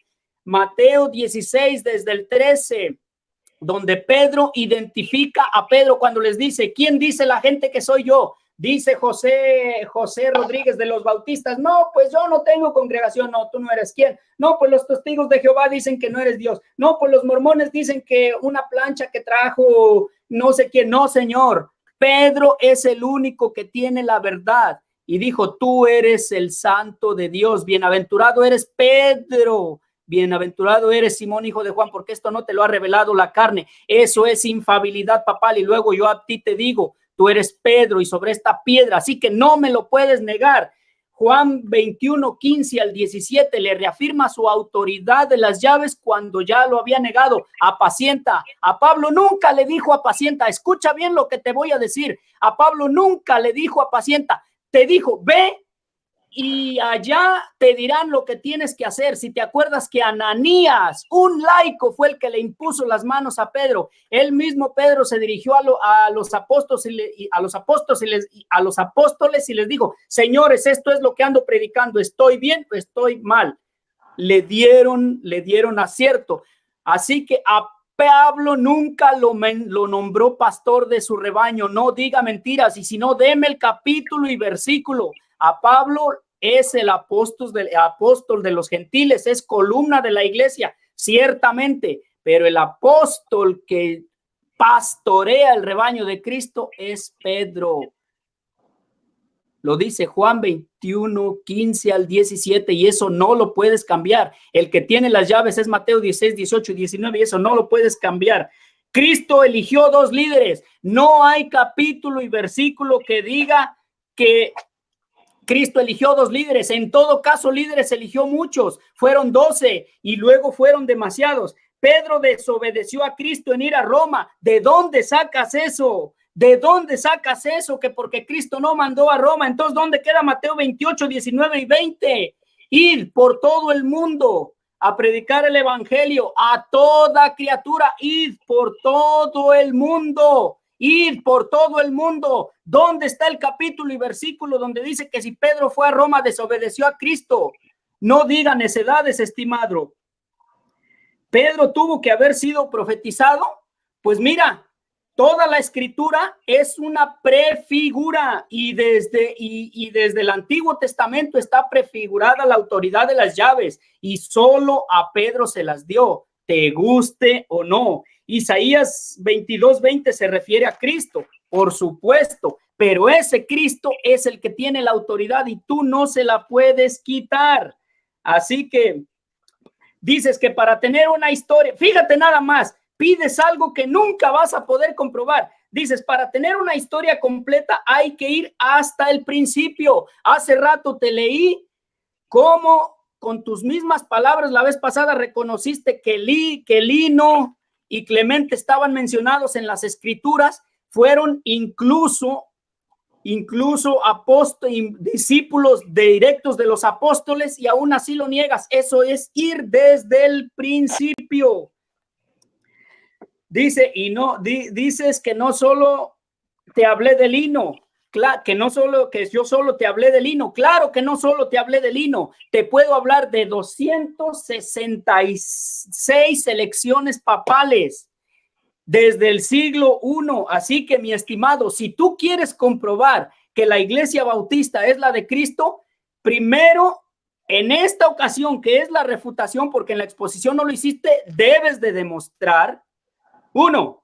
Mateo 16, desde el 13, donde Pedro identifica a Pedro cuando les dice, ¿quién dice la gente que soy yo? Dice José Rodríguez de los Bautistas, no, pues yo no tengo congregación. No, tú no eres quién. No, pues los testigos de Jehová dicen que no eres Dios. No, pues los mormones dicen que una plancha que trajo no sé quién. No, señor, Pedro es el único que tiene la verdad. Y dijo, tú eres el santo de Dios. Bienaventurado eres Pedro. Bienaventurado eres Simón, hijo de Juan, porque esto no te lo ha revelado la carne. Eso es infabilidad papal. Y luego yo a ti te digo, tú eres Pedro y sobre esta piedra, así que no me lo puedes negar. Juan 21, 15 al 17 le reafirma su autoridad de las llaves cuando ya lo había negado. Apacienta. A Pablo nunca le dijo apacienta. Escucha bien lo que te voy a decir. A Pablo nunca le dijo apacienta. Te dijo, ve y allá te dirán lo que tienes que hacer. Si te acuerdas que Ananías, un laico, fue el que le impuso las manos a Pedro. Él mismo, Pedro, se dirigió a los apóstoles y les dijo, señores, esto es lo que ando predicando. ¿Estoy bien o estoy mal? Le dieron acierto. Así que a Pablo nunca lo nombró pastor de su rebaño. No diga mentiras, y si no, deme el capítulo y versículo. A Pablo es el apóstol de los gentiles, es columna de la iglesia, ciertamente, pero el apóstol que pastorea el rebaño de Cristo es Pedro. Lo dice Juan 21, 15 al 17, y eso no lo puedes cambiar. El que tiene las llaves es Mateo 16, 18 y 19, y eso no lo puedes cambiar. Cristo eligió 2 líderes. No hay capítulo y versículo que diga que Cristo eligió 2 líderes. En todo caso, líderes eligió muchos. Fueron 12 y luego fueron demasiados. Pedro desobedeció a Cristo en ir a Roma. ¿De dónde sacas eso? ¿De dónde sacas eso? Que porque Cristo no mandó a Roma. Entonces, ¿dónde queda Mateo 28, 19 y 20? Ir por todo el mundo a predicar el evangelio a toda criatura. Ir por todo el mundo. Ir por todo el mundo. ¿Dónde está el capítulo y versículo donde dice que si Pedro fue a Roma desobedeció a Cristo? No digan necedades, estimado. Pedro tuvo que haber sido profetizado. Pues mira, toda la escritura es una prefigura y desde el Antiguo Testamento está prefigurada la autoridad de las llaves y solo a Pedro se las dio, te guste o no. Isaías 22:20 se refiere a Cristo, por supuesto, pero ese Cristo es el que tiene la autoridad y tú no se la puedes quitar. Así que dices que para tener una historia, fíjate nada más, pides algo que nunca vas a poder comprobar. Dices, para tener una historia completa hay que ir hasta el principio. Hace rato te leí cómo con tus mismas palabras la vez pasada reconociste que Lino y Clemente estaban mencionados en las escrituras, fueron incluso discípulos directos de los apóstoles y aún así lo niegas. Eso es ir desde el principio. Dice, y no, dices que no solo te hablé de Lino, que yo solo te hablé de Lino. Claro que no solo te hablé de Lino, te puedo hablar de 266 elecciones papales desde el siglo I. Así que, mi estimado, si tú quieres comprobar que la Iglesia Bautista es la de Cristo, primero, en esta ocasión, que es la refutación, porque en la exposición no lo hiciste, debes de demostrar, 1,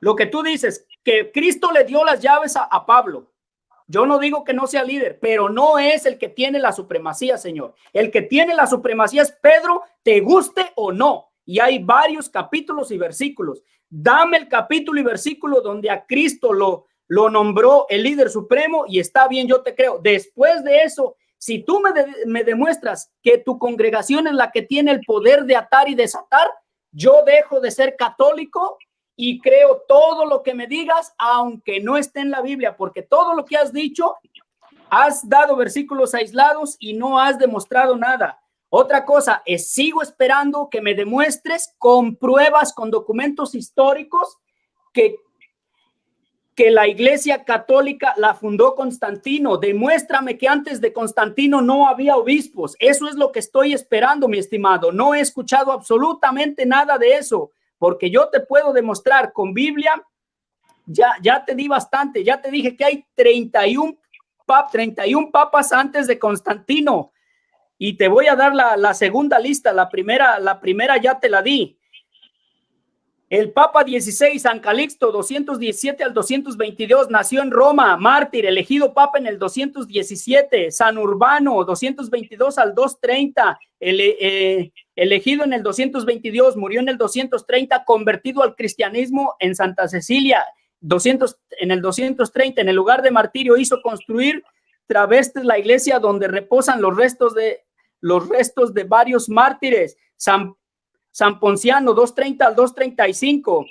lo que tú dices, que Cristo le dio las llaves a Pablo. Yo no digo que no sea líder, pero no es el que tiene la supremacía, Señor. El que tiene la supremacía es Pedro, te guste o no. Y hay varios capítulos y versículos. Dame el capítulo y versículo donde a Cristo lo nombró el líder supremo y está bien, yo te creo. Después de eso, si tú me demuestras que tu congregación es la que tiene el poder de atar y desatar, yo dejo de ser católico y creo todo lo que me digas, aunque no esté en la Biblia, porque todo lo que has dicho, has dado versículos aislados y no has demostrado nada. Otra cosa es, sigo esperando que me demuestres con pruebas, con documentos históricos, que la Iglesia Católica la fundó Constantino. Demuéstrame que antes de Constantino no había obispos. Eso es lo que estoy esperando, mi estimado. No he escuchado absolutamente nada de eso, porque yo te puedo demostrar con Biblia. Ya te di bastante. Ya te dije que hay 31 papas antes de Constantino. Y te voy a dar la segunda lista. La primera ya te la di. El Papa 16, San Calixto, 217 al 222, nació en Roma, mártir, elegido Papa en el 217. San Urbano, 222 al 230, elegido en el 222, murió en el 230, convertido al cristianismo en Santa Cecilia, en el 230, en el lugar de martirio hizo construir travestes la iglesia donde reposan los restos de varios mártires. San Ponciano, 230 al 235.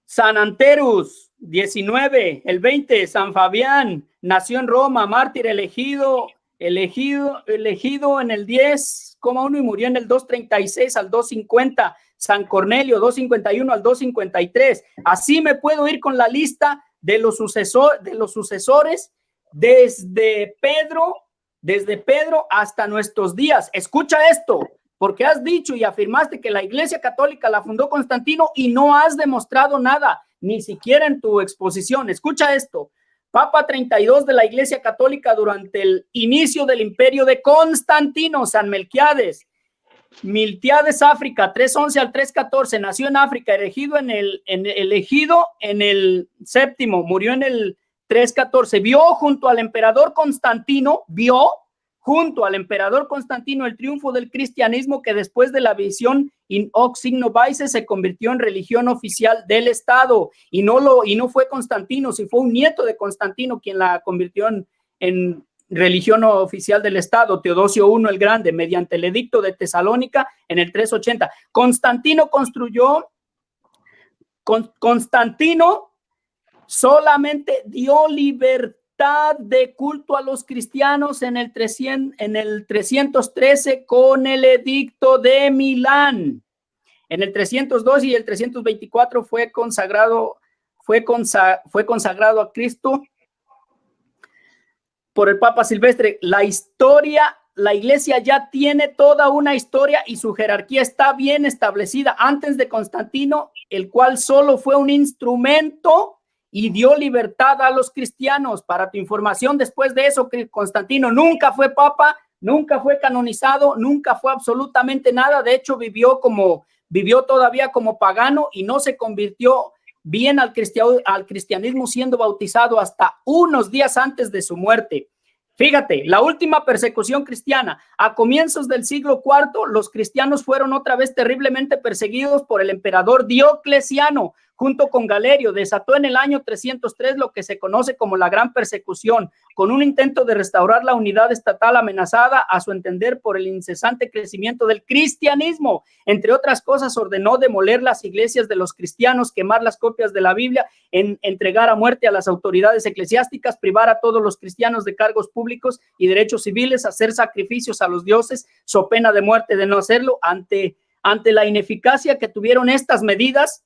San Anterus, 19, el 20. San Fabián, nació en Roma, mártir elegido en el 10,1 y murió en el 236 al 250. San Cornelio, 251 al 253. Así me puedo ir con la lista de los sucesores desde Pedro hasta nuestros días. Escucha esto, porque has dicho y afirmaste que la Iglesia Católica la fundó Constantino y no has demostrado nada, ni siquiera en tu exposición. Escucha esto. Papa 32 de la Iglesia Católica durante el inicio del imperio de Constantino, San Melquiades. Miltiades, África, 311 al 314, nació en África, elegido en el séptimo, murió en el 314, vio junto al emperador Constantino el triunfo del cristianismo, que después de la visión in hoc signo vice se convirtió en religión oficial del Estado, y no fue Constantino, si fue un nieto de Constantino quien la convirtió en religión oficial del Estado, Teodosio I el Grande, mediante el edicto de Tesalónica en el 380. Constantino solamente dio libertad de culto a los cristianos en el 313 con el edicto de Milán. En el 302 y el 324 fue consagrado a Cristo por el Papa Silvestre. La iglesia ya tiene toda una historia y su jerarquía está bien establecida antes de Constantino, el cual solo fue un instrumento y dio libertad a los cristianos. Para tu información, después de eso, Constantino nunca fue papa, nunca fue canonizado, nunca fue absolutamente nada. De hecho, vivió todavía como pagano y no se convirtió bien al cristianismo, siendo bautizado hasta unos días antes de su muerte. Fíjate, la última persecución cristiana. A comienzos del siglo IV, los cristianos fueron otra vez terriblemente perseguidos por el emperador Diocleciano, junto con Galerio. Desató en el año 303 lo que se conoce como la Gran Persecución, con un intento de restaurar la unidad estatal amenazada, a su entender, por el incesante crecimiento del cristianismo. Entre otras cosas, ordenó demoler las iglesias de los cristianos, quemar las copias de la Biblia, entregar a muerte a las autoridades eclesiásticas, privar a todos los cristianos de cargos públicos y derechos civiles, hacer sacrificios a los dioses, so pena de muerte de no hacerlo. Ante la ineficacia que tuvieron estas medidas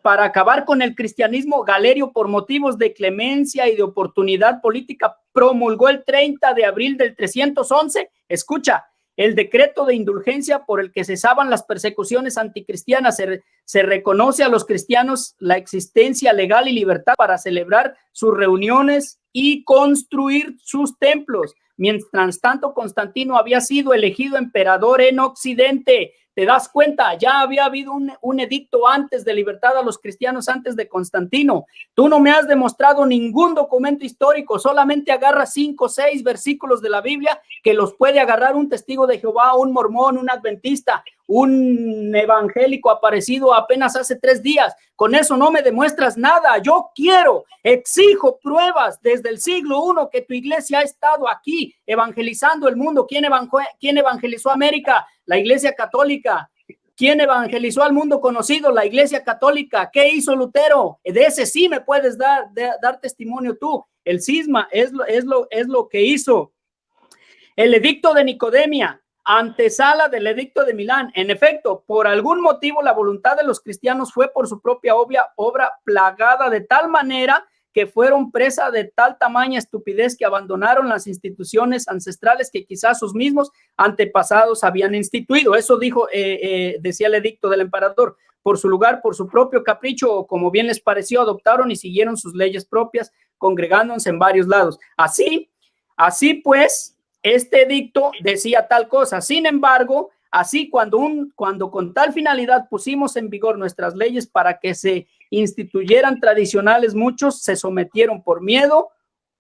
para acabar con el cristianismo, Galerio, por motivos de clemencia y de oportunidad política, promulgó el 30 de abril del 311, escucha, el decreto de indulgencia por el que cesaban las persecuciones anticristianas. Se reconoce a los cristianos la existencia legal y libertad para celebrar sus reuniones y construir sus templos. Mientras tanto, Constantino había sido elegido emperador en Occidente. ¿Te das cuenta? Ya había habido un edicto antes de libertad a los cristianos, antes de Constantino. Tú no me has demostrado ningún documento histórico, solamente agarras 5 o 6 versículos de la Biblia que los puede agarrar un testigo de Jehová, un mormón, un adventista, un evangélico aparecido apenas hace 3 días. Con eso no me demuestras nada. Yo exijo pruebas desde el siglo I que tu iglesia ha estado aquí evangelizando el mundo. ¿Quién evangelizó América? La Iglesia Católica. ¿Quién evangelizó al mundo conocido? La Iglesia Católica. ¿Qué hizo Lutero? De ese sí me puedes dar testimonio tú. El cisma es lo que hizo. El edicto de Nicodemia, antesala del edicto de Milán. En efecto, por algún motivo la voluntad de los cristianos fue por su propia obra plagada de tal manera que fueron presa de tal tamaña estupidez que abandonaron las instituciones ancestrales que quizás sus mismos antepasados habían instituido. Eso decía el edicto del emperador. Por su lugar, por su propio capricho, o como bien les pareció, adoptaron y siguieron sus leyes propias, congregándose en varios lados. Así pues, este edicto decía tal cosa. Sin embargo, así cuando con tal finalidad pusimos en vigor nuestras leyes para que se instituyeran tradicionales, muchos se sometieron por miedo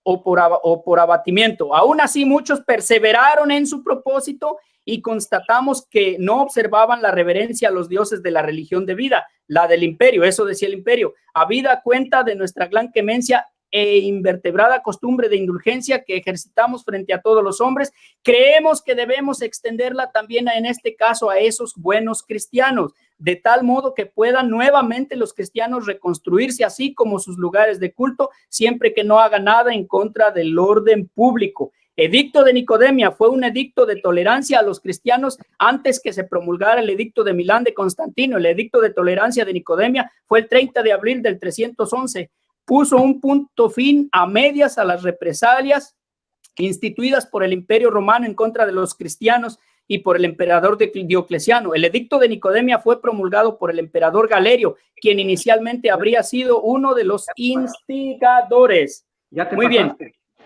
o por abatimiento. Aún así, muchos perseveraron en su propósito y constatamos que no observaban la reverencia a los dioses de la religión de vida, la del imperio. Eso decía el imperio. Habida cuenta de nuestra gran clemencia e invertebrada costumbre de indulgencia que ejercitamos frente a todos los hombres, creemos que debemos extenderla también en este caso a esos buenos cristianos, de tal modo que puedan nuevamente los cristianos reconstruirse así como sus lugares de culto, siempre que no haga nada en contra del orden público. Edicto de Nicodemia fue un edicto de tolerancia a los cristianos antes que se promulgara el edicto de Milán de Constantino. El edicto de tolerancia de Nicodemia fue el 30 de abril del 311. Puso un punto fin a medias a las represalias instituidas por el Imperio Romano en contra de los cristianos y por el emperador Diocleciano. El edicto de Nicodemia fue promulgado por el emperador Galerio, quien inicialmente habría sido uno de los instigadores. Muy bien.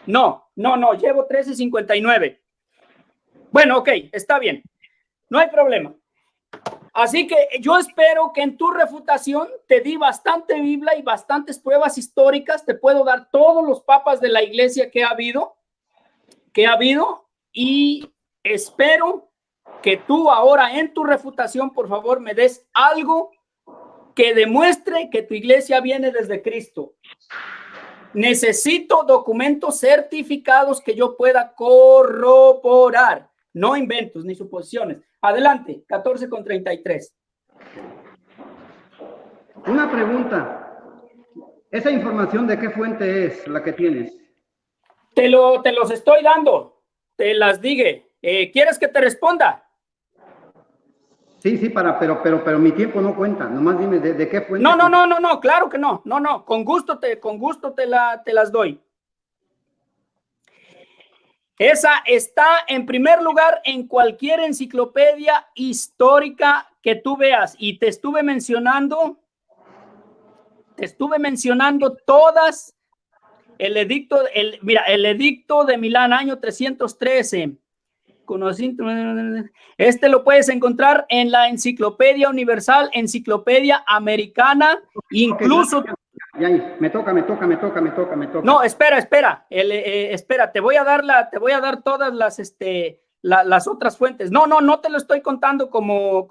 No, llevo 13:59. Bueno, ok, está bien. No hay problema. Así que yo espero que en tu refutación te di bastante Biblia y bastantes pruebas históricas. Te puedo dar todos los papas de la iglesia que ha habido, y espero que tú ahora en tu refutación, por favor, me des algo que demuestre que tu iglesia viene desde Cristo. Necesito documentos certificados que yo pueda corroborar, no inventos ni suposiciones. Adelante, 14:33.
Una pregunta. ¿Esa información de qué fuente es la que tienes?
Te los estoy dando, te las dije. ¿Quieres que te responda?
Sí, pero mi tiempo no cuenta. Nomás dime de qué fuente.
No, claro que no. No, con gusto te las doy. Esa está en primer lugar en cualquier enciclopedia histórica que tú veas, y te estuve mencionando todas. El edicto de Milán, año 313. Este lo puedes encontrar en la Enciclopedia Universal, Enciclopedia Americana, incluso.
Ya, me toca.
No, espera. Espera, te voy a dar todas las otras fuentes. No te lo estoy contando como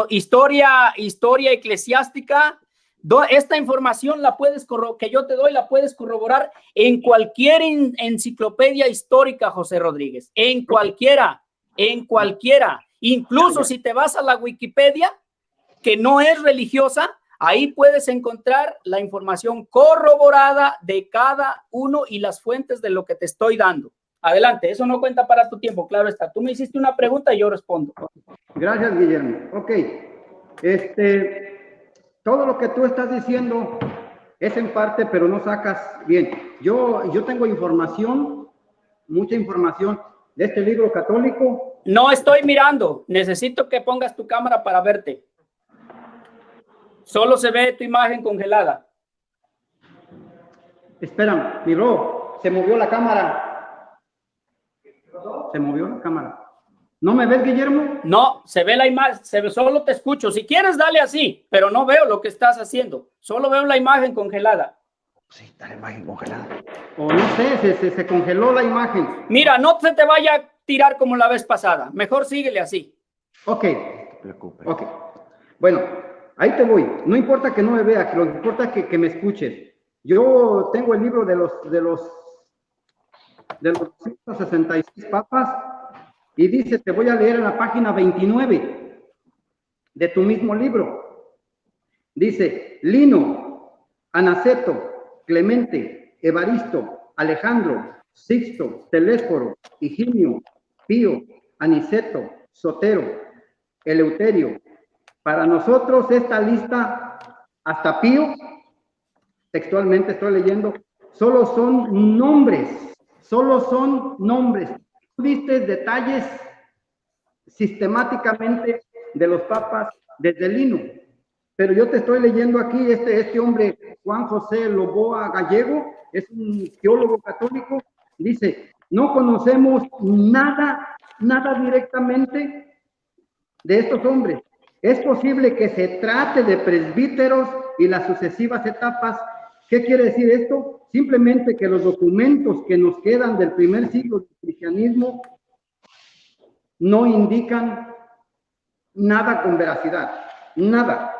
historia eclesiástica. Esta información que yo te doy la puedes corroborar en cualquier enciclopedia histórica, José Rodríguez, en cualquiera, incluso si te vas a la Wikipedia, que no es religiosa, ahí puedes encontrar la información corroborada de cada uno y las fuentes de lo que te estoy dando. Adelante, eso no cuenta para tu tiempo, claro está. Tú me hiciste una pregunta y yo respondo.
Gracias, Guillermo. Ok, todo lo que tú estás diciendo es en parte, pero no sacas bien. Yo tengo información, mucha información de este libro católico.
No estoy mirando. Necesito que pongas tu cámara para verte. Solo se ve tu imagen congelada.
Espera, miró, se movió la cámara. Se movió la cámara. ¿No me ves, Guillermo?
No, se ve la imagen, solo te escucho. Si quieres, dale así, pero no veo lo que estás haciendo. Solo veo la imagen congelada.
Sí, está la imagen congelada. O no sé, se congeló la imagen.
Mira, no se te vaya a tirar como la vez pasada. Mejor síguele así.
Ok. No te preocupes. Ok. Bueno, ahí te voy. No importa que no me veas, lo que importa es que me escuches. Yo tengo el libro de los 166 papas. Y dice, te voy a leer en la página 29 de tu mismo libro. Dice, Lino, Anaceto, Clemente, Evaristo, Alejandro, Sixto, Telésforo, Higinio, Pío, Aniceto, Sotero, Eleuterio. Para nosotros esta lista, hasta Pío, textualmente estoy leyendo, solo son nombres. Viste detalles sistemáticamente de los papas desde Lino, pero yo te estoy leyendo aquí este hombre Juan José Loboa Gallego, es un teólogo católico, dice, no conocemos nada directamente de estos hombres. Es posible que se trate de presbíteros y las sucesivas etapas. ¿Qué quiere decir esto? Simplemente que los documentos que nos quedan del primer siglo del cristianismo no indican nada con veracidad. Nada.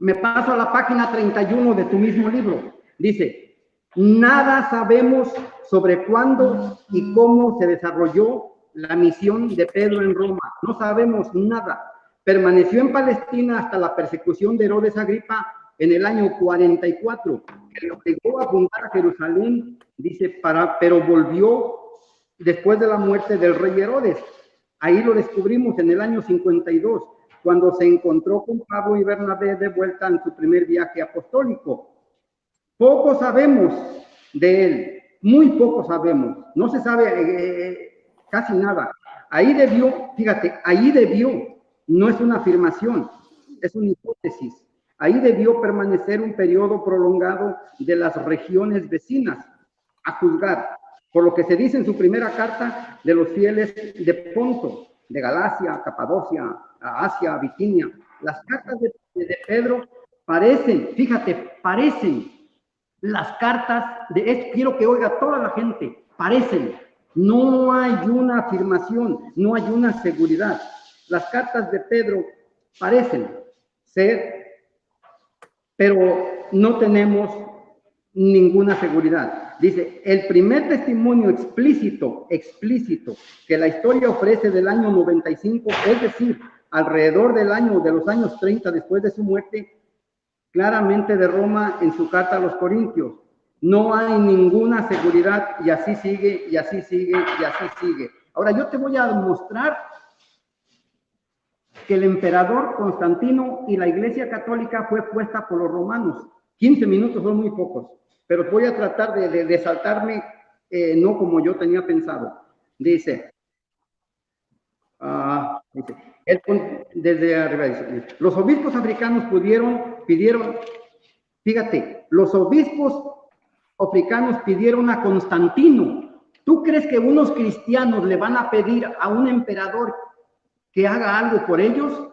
Me paso a la página 31 de tu mismo libro. Dice, nada sabemos sobre cuándo y cómo se desarrolló la misión de Pedro en Roma. No sabemos nada. Permaneció en Palestina hasta la persecución de Herodes Agripa en el año 44, que le obligó a fundar Jerusalén, dice, pero volvió después de la muerte del rey Herodes. Ahí lo descubrimos en el año 52, cuando se encontró con Pablo y Bernabé de vuelta en su primer viaje apostólico. Poco sabemos de él, muy poco sabemos, no se sabe casi nada. Ahí debió, fíjate, ahí debió, no es una afirmación, es una hipótesis. Ahí debió permanecer un periodo prolongado de las regiones vecinas, a juzgar, por lo que se dice en su primera carta de los fieles de Ponto, de Galacia, Capadocia, Asia, Bitinia. Las cartas de Pedro parecen, fíjate, parecen las cartas quiero que oiga toda la gente, parecen, no hay una afirmación, no hay una seguridad. Las cartas de Pedro parecen ser, pero no tenemos ninguna seguridad. Dice, el primer testimonio explícito que la historia ofrece del año 95, es decir, alrededor de los años 30 después de su muerte, claramente de Roma en su carta a los Corintios. No hay ninguna seguridad y así sigue, y así sigue, y así sigue. Ahora yo te voy a mostrar que el emperador Constantino y la Iglesia Católica fue puesta por los romanos. 15 minutos son muy pocos, pero voy a tratar de saltarme, no como yo tenía pensado. Dice, desde arriba dice, los obispos africanos pidieron, fíjate, los obispos africanos pidieron a Constantino. ¿Tú crees que unos cristianos le van a pedir a un emperador que haga algo por ellos?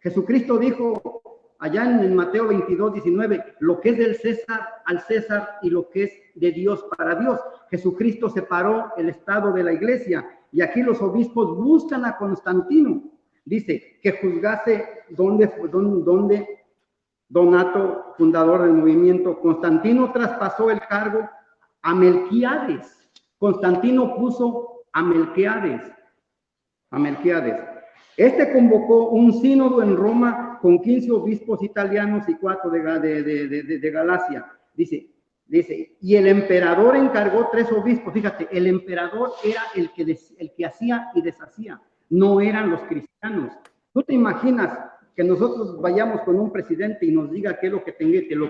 Jesucristo dijo allá en Mateo 22, 19, lo que es del César al César y lo que es de Dios para Dios. Jesucristo separó el estado de la iglesia y aquí los obispos buscan a Constantino. Dice que juzgase donde Donato, fundador del movimiento. Constantino traspasó el cargo a Melquiades. Constantino puso a Melquiades. Este convocó un sínodo en Roma con 15 obispos italianos y 4 de Galacia. Dice, y el emperador encargó 3 obispos. Fíjate, el emperador era el que hacía y deshacía, no eran los cristianos. ¿Tú te imaginas que nosotros vayamos con un presidente y nos diga qué es lo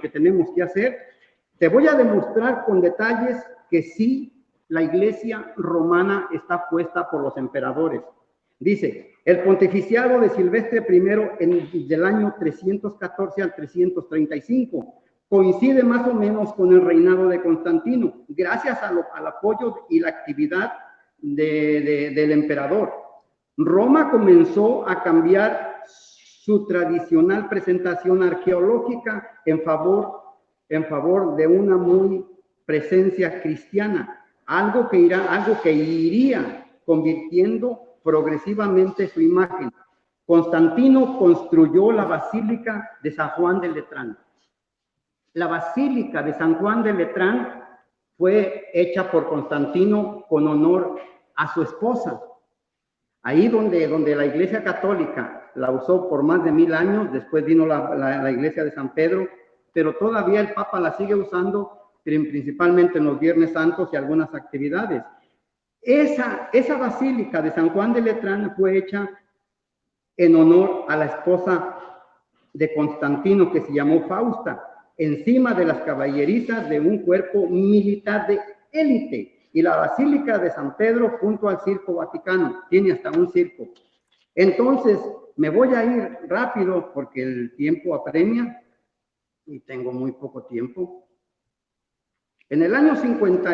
que tenemos que hacer? Te voy a demostrar con detalles que sí, la iglesia romana está puesta por los emperadores. Dice, el pontificiado de Silvestre I del año 314 al 335 coincide más o menos con el reinado de Constantino, gracias al apoyo y la actividad del emperador. Roma comenzó a cambiar su tradicional presentación arqueológica en favor de una muy presencia cristiana, algo que iría convirtiendo progresivamente su imagen. Constantino construyó la Basílica de San Juan de Letrán. La Basílica de San Juan de Letrán fue hecha por Constantino con honor a su esposa. Ahí donde la Iglesia Católica la usó por más de 1000 años, después vino la Iglesia de San Pedro, pero todavía el Papa la sigue usando, principalmente en los Viernes Santos y algunas actividades. Esa basílica de San Juan de Letrán fue hecha en honor a la esposa de Constantino, que se llamó Fausta, encima de las caballerizas de un cuerpo militar de élite. Y la Basílica de San Pedro junto al Circo Vaticano, tiene hasta un circo. Entonces, me voy a ir rápido porque el tiempo apremia y tengo muy poco tiempo. En el año 50,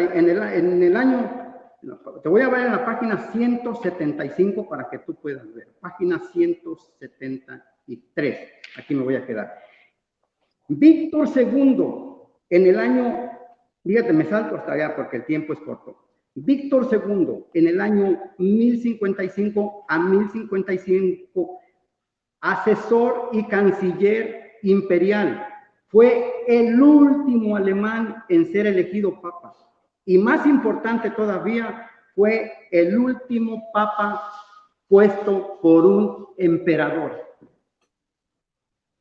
te voy a ver en la página 175 para que tú puedas ver. Página 173. Aquí me voy a quedar. Víctor II, en el año, fíjate, me salto hasta allá porque el tiempo es corto. Víctor II, en el año 1055 a 1055, asesor y canciller imperial. Fue el último alemán en ser elegido papa. Y más importante todavía, fue el último papa puesto por un emperador.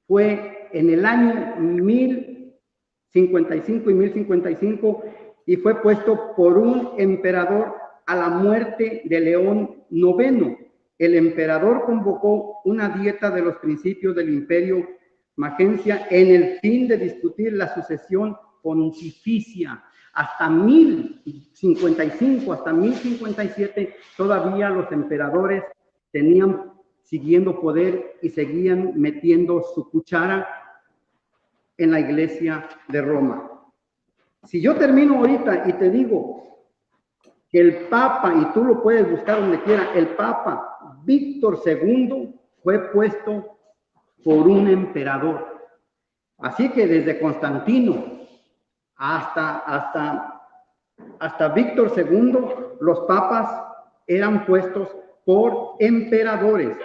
Fue en el año 1055 y 1055 y fue puesto por un emperador a la muerte de León IX. El emperador convocó una dieta de los principios del imperio Magencia en el fin de discutir la sucesión pontificia. Hasta 1055, hasta 1057, todavía los emperadores tenían siguiendo poder y seguían metiendo su cuchara en la iglesia de Roma. Si yo termino ahorita y te digo que el Papa, y tú lo puedes buscar donde quiera, el Papa Víctor II fue puesto por un emperador. Así que desde Constantino hasta Víctor II, los papas eran puestos por emperadores.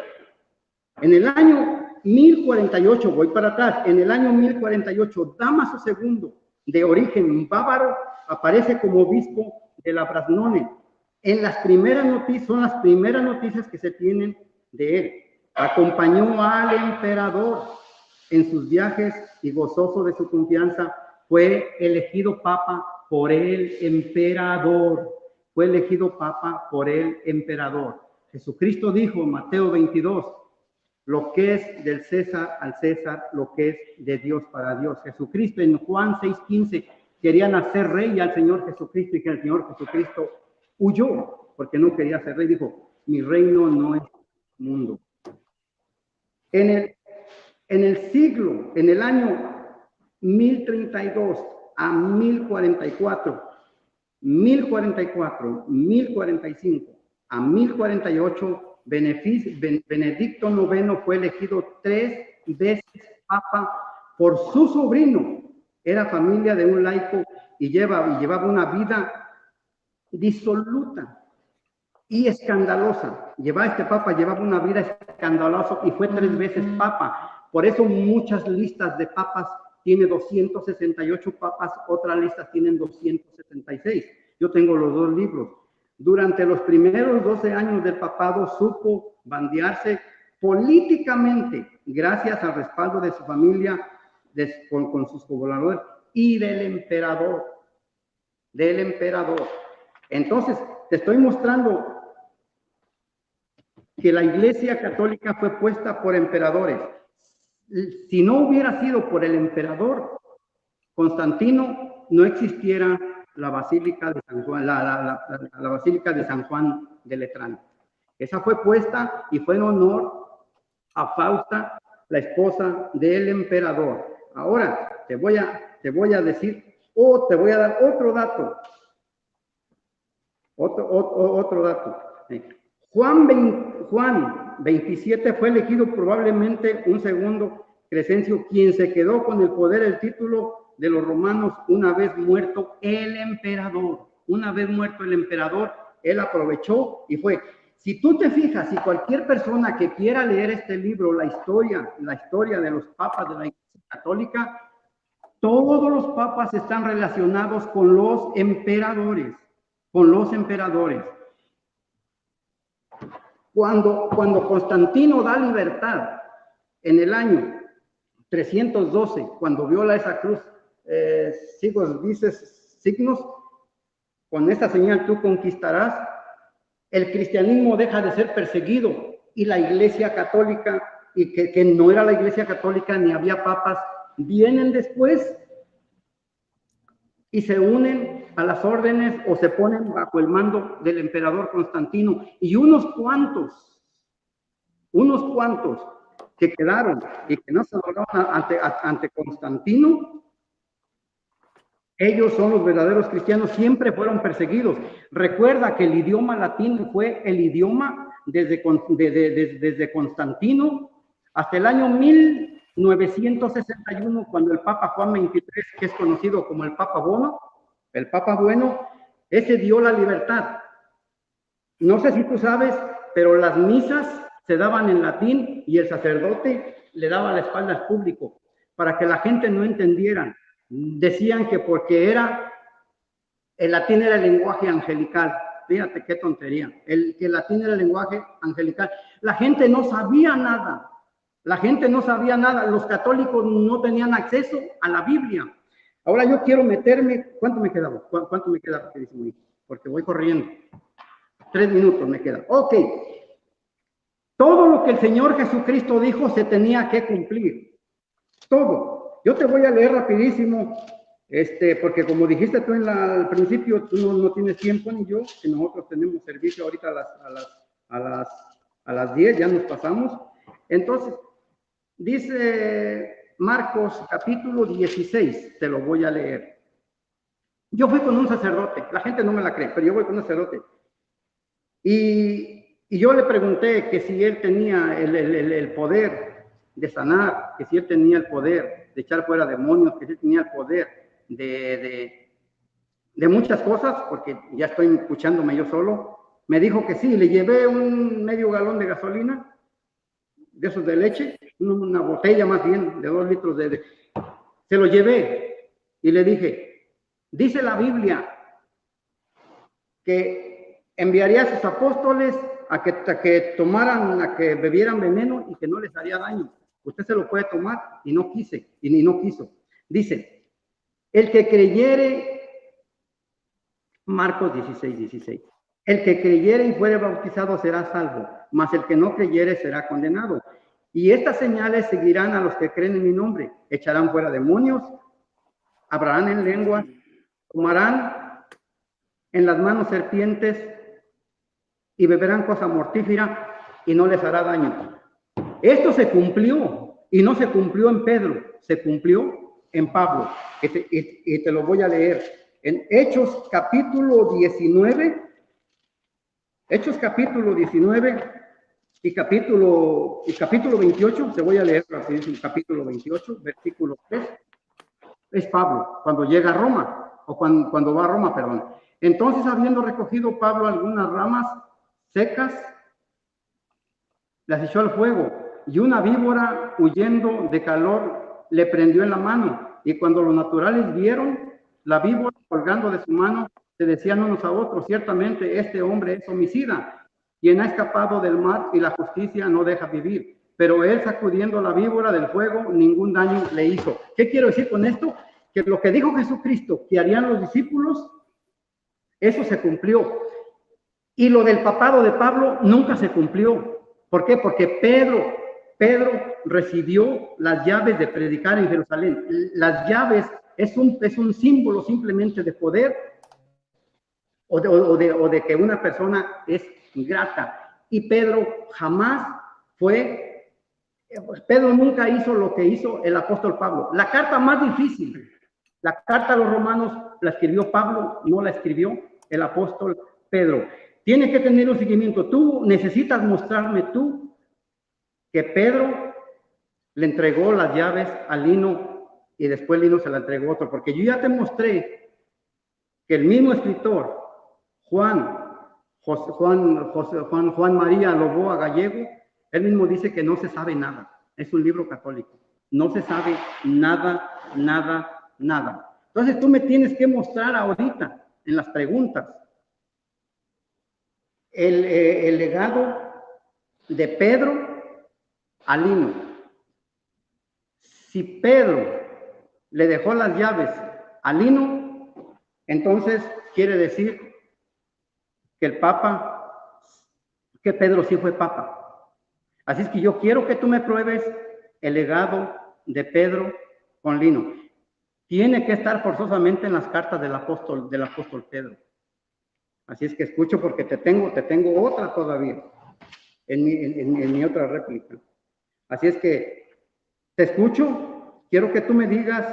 En el año 1048, voy para atrás, en el año 1048, Dámaso II, de origen bávaro, aparece como obispo de la Braznone. En las primeras noticias, son las primeras noticias que se tienen de él. Acompañó al emperador en sus viajes y gozoso de su confianza, fue elegido papa por el emperador. Fue elegido papa por el emperador. Jesucristo dijo en Mateo 22, lo que es del César al César, lo que es de Dios para Dios. Jesucristo en Juan 6:15 querían hacer rey al Señor Jesucristo y que el Señor Jesucristo huyó porque no quería ser rey. Dijo, mi reino no es mundo. En el siglo, en el año 1032 a 1044, 1044, 1045 a 1048, Benedicto IX fue elegido 3 veces papa por su sobrino. Era familia de un laico y llevaba una vida disoluta y escandalosa. Este papa llevaba una vida escandalosa y fue 3 veces papa. Por eso muchas listas de papas tiene 268 papas, otras listas tienen 276. Yo tengo los 2 libros. Durante los primeros 12 años del papado supo bandearse políticamente gracias al respaldo de su familia, con sus colaboradores y del emperador. Entonces, te estoy mostrando que la Iglesia Católica fue puesta por emperadores. Si no hubiera sido por el emperador Constantino, no existiera la Basílica de San Juan, la Basílica de San Juan de Letrán. Esa fue puesta y fue en honor a Fausta, la esposa del emperador. Ahora te voy a decir, te voy a dar otro dato. Otro dato. Juan 27 fue elegido probablemente un segundo Crescencio, quien se quedó con el poder, el título de los romanos una vez muerto el emperador. Una vez muerto el emperador, él aprovechó y fue. Si tú te fijas, si cualquier persona que quiera leer este libro, la historia de los papas de la Iglesia Católica, todos los papas están relacionados con los emperadores, Cuando Constantino da libertad en el año 312, cuando viola esa cruz, signos, con esta señal tú conquistarás, el cristianismo deja de ser perseguido y la Iglesia Católica, y que no era la Iglesia Católica ni había papas, vienen después y se unen a las órdenes o se ponen bajo el mando del emperador Constantino. Y unos cuantos que quedaron y que no se doblaron ante Constantino, ellos son los verdaderos cristianos, siempre fueron perseguidos. Recuerda que el idioma latín fue el idioma desde Constantino hasta el año 1961, cuando el Papa Juan XXIII, que es conocido como el Papa Bueno, ese dio la libertad. No sé si tú sabes, pero las misas se daban en latín y el sacerdote le daba la espalda al público. para que la gente no entendiera. Decían que porque el latín era el lenguaje angelical. Fíjate qué tontería. Que el latín era el lenguaje angelical. La gente no sabía nada. La gente no sabía nada. Los católicos no tenían acceso a la Biblia. Ahora yo quiero meterme. ¿Cuánto me queda? ¿Cuánto me queda? Porque voy corriendo. 3 minutos me quedan. Ok. Todo lo que el Señor Jesucristo dijo se tenía que cumplir. Todo. Yo te voy a leer rapidísimo, porque como dijiste tú al principio, tú no tienes tiempo ni yo, que nosotros tenemos servicio ahorita a las 10, ya nos pasamos. Entonces, dice Marcos capítulo 16, te lo voy a leer. Yo fui con un sacerdote, la gente no me la cree, pero yo voy con un sacerdote. Y yo le pregunté que si él tenía el poder de sanar, que si él tenía el poder de echar fuera demonios, que si él tenía el poder de muchas cosas, porque ya estoy escuchándome yo solo. Me dijo que sí, le llevé un medio galón de gasolina, de esos de leche, una botella más bien, de 2 litros se lo llevé y le dije, dice la Biblia que enviaría a sus apóstoles a que bebieran veneno y que no les haría daño. Usted se lo puede tomar y no quiso. Dice, el que creyere, Marcos 16, el que creyere y fuere bautizado será salvo, mas el que no creyere será condenado. Y estas señales seguirán a los que creen en mi nombre. Echarán fuera demonios, hablarán en lenguas, tomarán en las manos serpientes y beberán cosa mortífera y no les hará daño. Esto se cumplió y no se cumplió en Pedro, se cumplió en Pablo. Y te lo voy a leer. En Hechos capítulo 19, y capítulo 28, te voy a leer rapidísimo, capítulo 28, versículo 3. Es Pablo, cuando llega a Roma, o cuando va a Roma, perdón. Entonces, habiendo recogido Pablo algunas ramas secas, las echó al fuego, y una víbora, huyendo de calor, le prendió en la mano. Y cuando los naturales vieron la víbora colgando de su mano, se decían unos a otros, ciertamente este hombre es homicida, quien ha escapado del mar y la justicia no deja vivir. Pero él, sacudiendo la víbora del fuego, ningún daño le hizo. ¿Qué quiero decir con esto? Que lo que dijo Jesucristo que harían los discípulos, eso se cumplió. Y lo del papado de Pablo nunca se cumplió. ¿Por qué? Porque Pedro recibió las llaves de predicar en Jerusalén. Las llaves es un símbolo simplemente de poder o de que una persona es grata. Y Pedro Pedro nunca hizo lo que hizo el apóstol Pablo. La carta más difícil, la carta a los romanos, la escribió Pablo, no la escribió el apóstol Pedro. Tienes que tener un seguimiento. Tú necesitas mostrarme que Pedro le entregó las llaves a Lino y después Lino se la entregó a otro, porque yo ya te mostré que el mismo escritor, Juan María Loboa Gallego, él mismo dice que no se sabe nada. Es un libro católico. No se sabe nada. Entonces tú me tienes que mostrar ahorita, en las preguntas, el legado de Pedro a Lino. Si Pedro le dejó las llaves a Lino, entonces quiere decir que que Pedro sí fue papa. Así es que yo quiero que tú me pruebes el legado de Pedro con Lino. Tiene que estar forzosamente en las cartas del apóstol Pedro. Así es que escucho porque te tengo otra todavía en mi otra réplica. Así es que te escucho, quiero que tú me digas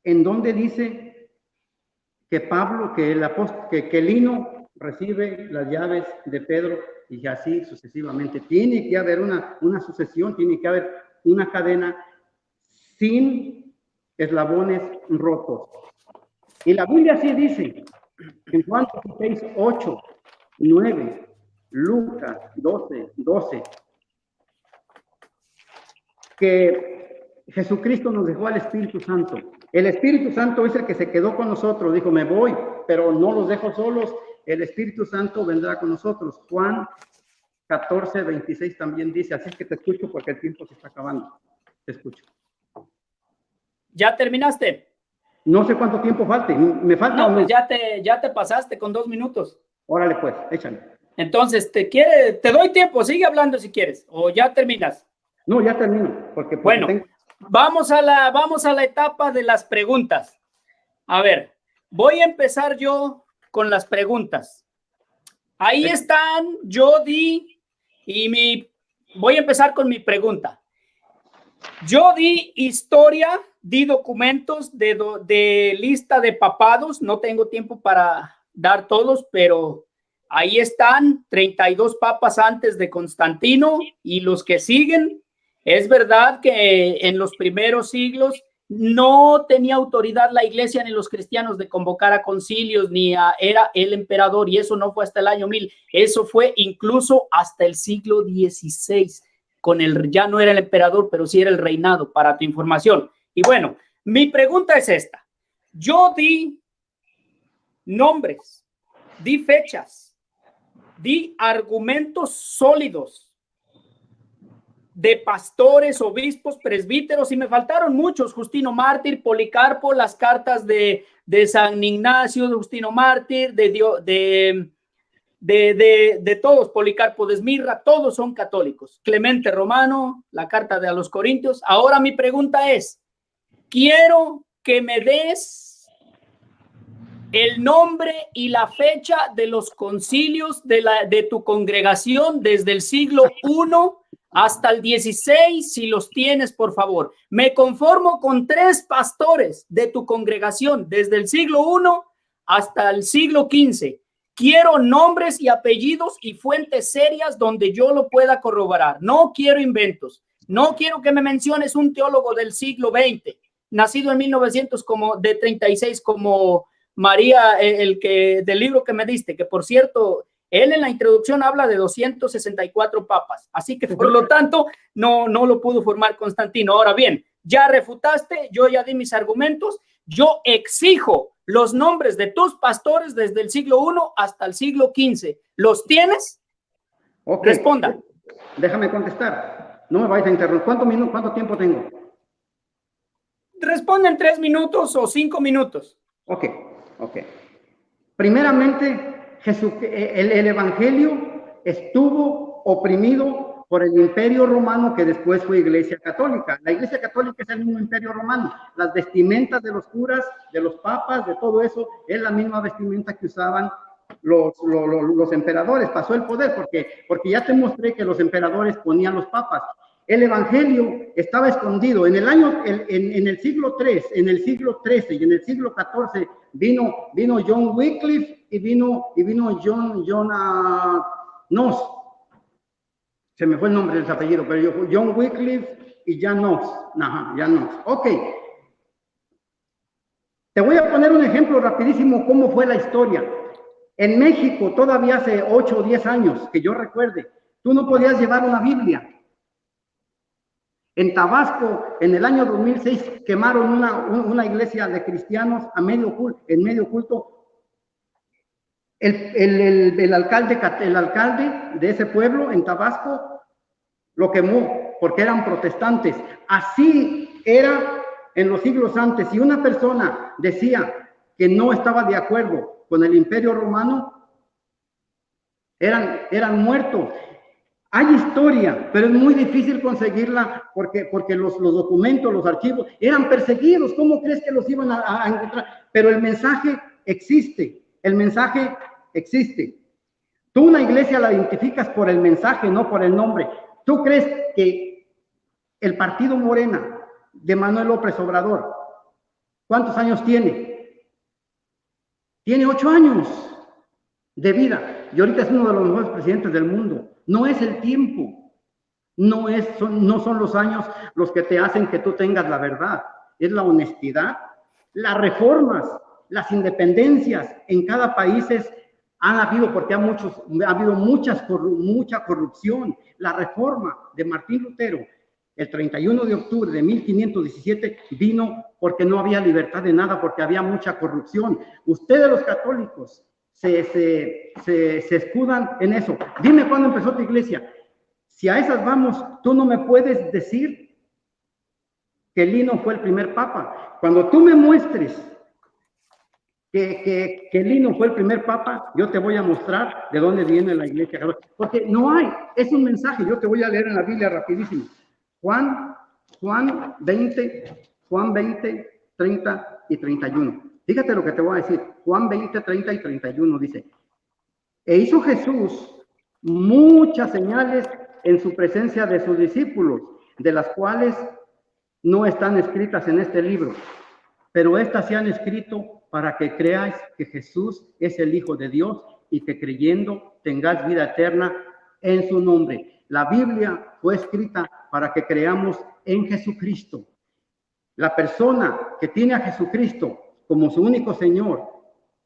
en dónde dice que Lino recibe las llaves de Pedro y así sucesivamente. Tiene que haber una sucesión, tiene que haber una cadena sin eslabones rotos. Y la Biblia sí dice, en Juan 16, 8, 9, Lucas 12, 12, que Jesucristo nos dejó al Espíritu Santo. El Espíritu Santo es el que se quedó con nosotros. Dijo, me voy, pero no los dejo solos. El Espíritu Santo vendrá con nosotros. Juan 14:26 también dice, así que te escucho porque el tiempo se está acabando. Te escucho.
¿Ya terminaste?
No sé cuánto tiempo falte. ¿Me falta
No,
o no?
pues ya te pasaste con 2 minutos.
Órale pues, échale.
Entonces, te doy tiempo, sigue hablando si quieres, o ya terminas.
No, ya termino, porque
bueno, vamos a la etapa de las preguntas. A ver, voy a empezar yo con las preguntas. Ahí están, yo di, y voy a empezar con mi pregunta. Yo di historia, di documentos de lista de papados, no tengo tiempo para dar todos, pero ahí están 32 papas antes de Constantino y los que siguen. Es verdad que en los primeros siglos no tenía autoridad la iglesia ni los cristianos de convocar a concilios, era el emperador, y eso no fue hasta el año 1000, eso fue incluso hasta el siglo XVI. Ya no era el emperador, pero sí era el reinado, para tu información. Y bueno, mi pregunta es esta. Yo di nombres, di fechas, di argumentos sólidos de pastores, obispos, presbíteros, y me faltaron muchos, Justino Mártir, Policarpo, las cartas de San Ignacio, de Justino Mártir, de todos, Policarpo de Esmirra, todos son católicos. Clemente Romano, la carta a los Corintios. Ahora mi pregunta es, quiero que me des el nombre y la fecha de los concilios de tu congregación desde el siglo I hasta el 16, si los tienes, por favor. Me conformo con 3 pastores de tu congregación desde el siglo I hasta el siglo XV. Quiero nombres y apellidos y fuentes serias donde yo lo pueda corroborar. No quiero inventos. No quiero que me menciones un teólogo del siglo XX, nacido en 1936 como María, del libro que me diste, que por cierto, él en la introducción habla de 264 papas. Así que por lo tanto, no lo pudo formar Constantino. Ahora bien, ya refutaste, yo ya di mis argumentos. Yo exijo los nombres de tus pastores desde el siglo I hasta el siglo XV. ¿Los tienes?
Okay.
Responda.
Déjame contestar. No me vayas a interrumpir. ¿Cuánto tiempo tengo?
Responde en 3 minutos o 5 minutos.
Ok. Primeramente, el Evangelio estuvo oprimido por el Imperio Romano, que después fue Iglesia Católica. La Iglesia Católica es el mismo Imperio Romano. Las vestimentas de los curas, de los papas, de todo eso, es la misma vestimenta que usaban los emperadores. Pasó el poder porque ya te mostré que los emperadores ponían los papas. El Evangelio estaba escondido. En el siglo III, en el siglo XIII y en el siglo XIV vino John Wycliffe y vino John Knox. Se me fue el nombre del apellido, pero John Wycliffe y Jan Knox. Jan Knox. Ok. Te voy a poner un ejemplo rapidísimo cómo fue la historia. En México, todavía hace 8 o 10 años, que yo recuerde, tú no podías llevar una Biblia. En Tabasco, en el año 2006, quemaron una iglesia de cristianos en medio culto. El alcalde de ese pueblo, en Tabasco, lo quemó porque eran protestantes. Así era en los siglos antes. Si una persona decía que no estaba de acuerdo con el Imperio Romano, eran muertos. Hay historia, pero es muy difícil conseguirla porque los documentos, los archivos, eran perseguidos. ¿Cómo crees que los iban a encontrar? Pero el mensaje existe. El mensaje existe. Tú una iglesia la identificas por el mensaje, no por el nombre. ¿Tú crees que el partido Morena de Manuel López Obrador, cuántos años tiene? Tiene 8 años de vida. Y ahorita es uno de los mejores presidentes del mundo. No es el tiempo, no son los años los que te hacen que tú tengas la verdad, es la honestidad. Las reformas, las independencias en cada país han habido, porque ha habido mucha corrupción. La reforma de Martín Lutero El 31 de octubre de 1517 vino porque no había libertad de nada, porque había mucha corrupción. Ustedes los católicos se escudan en eso. Dime cuándo empezó tu iglesia. Si a esas vamos, tú no me puedes decir que Lino fue el primer papa. Cuando tú me muestres que Lino fue el primer papa, yo te voy a mostrar de dónde viene la iglesia católica. Porque no hay, es un mensaje. Yo te voy a leer en la Biblia rapidísimo. Juan 20, 30 y 31. Fíjate lo que te voy a decir. Juan 20, 30 y 31 dice: e hizo Jesús muchas señales en su presencia de sus discípulos, de las cuales no están escritas en este libro, pero estas se han escrito para que creáis que Jesús es el Hijo de Dios y que creyendo tengáis vida eterna en su nombre. La Biblia fue escrita para que creamos en Jesucristo. La persona que tiene a Jesucristo como su único Señor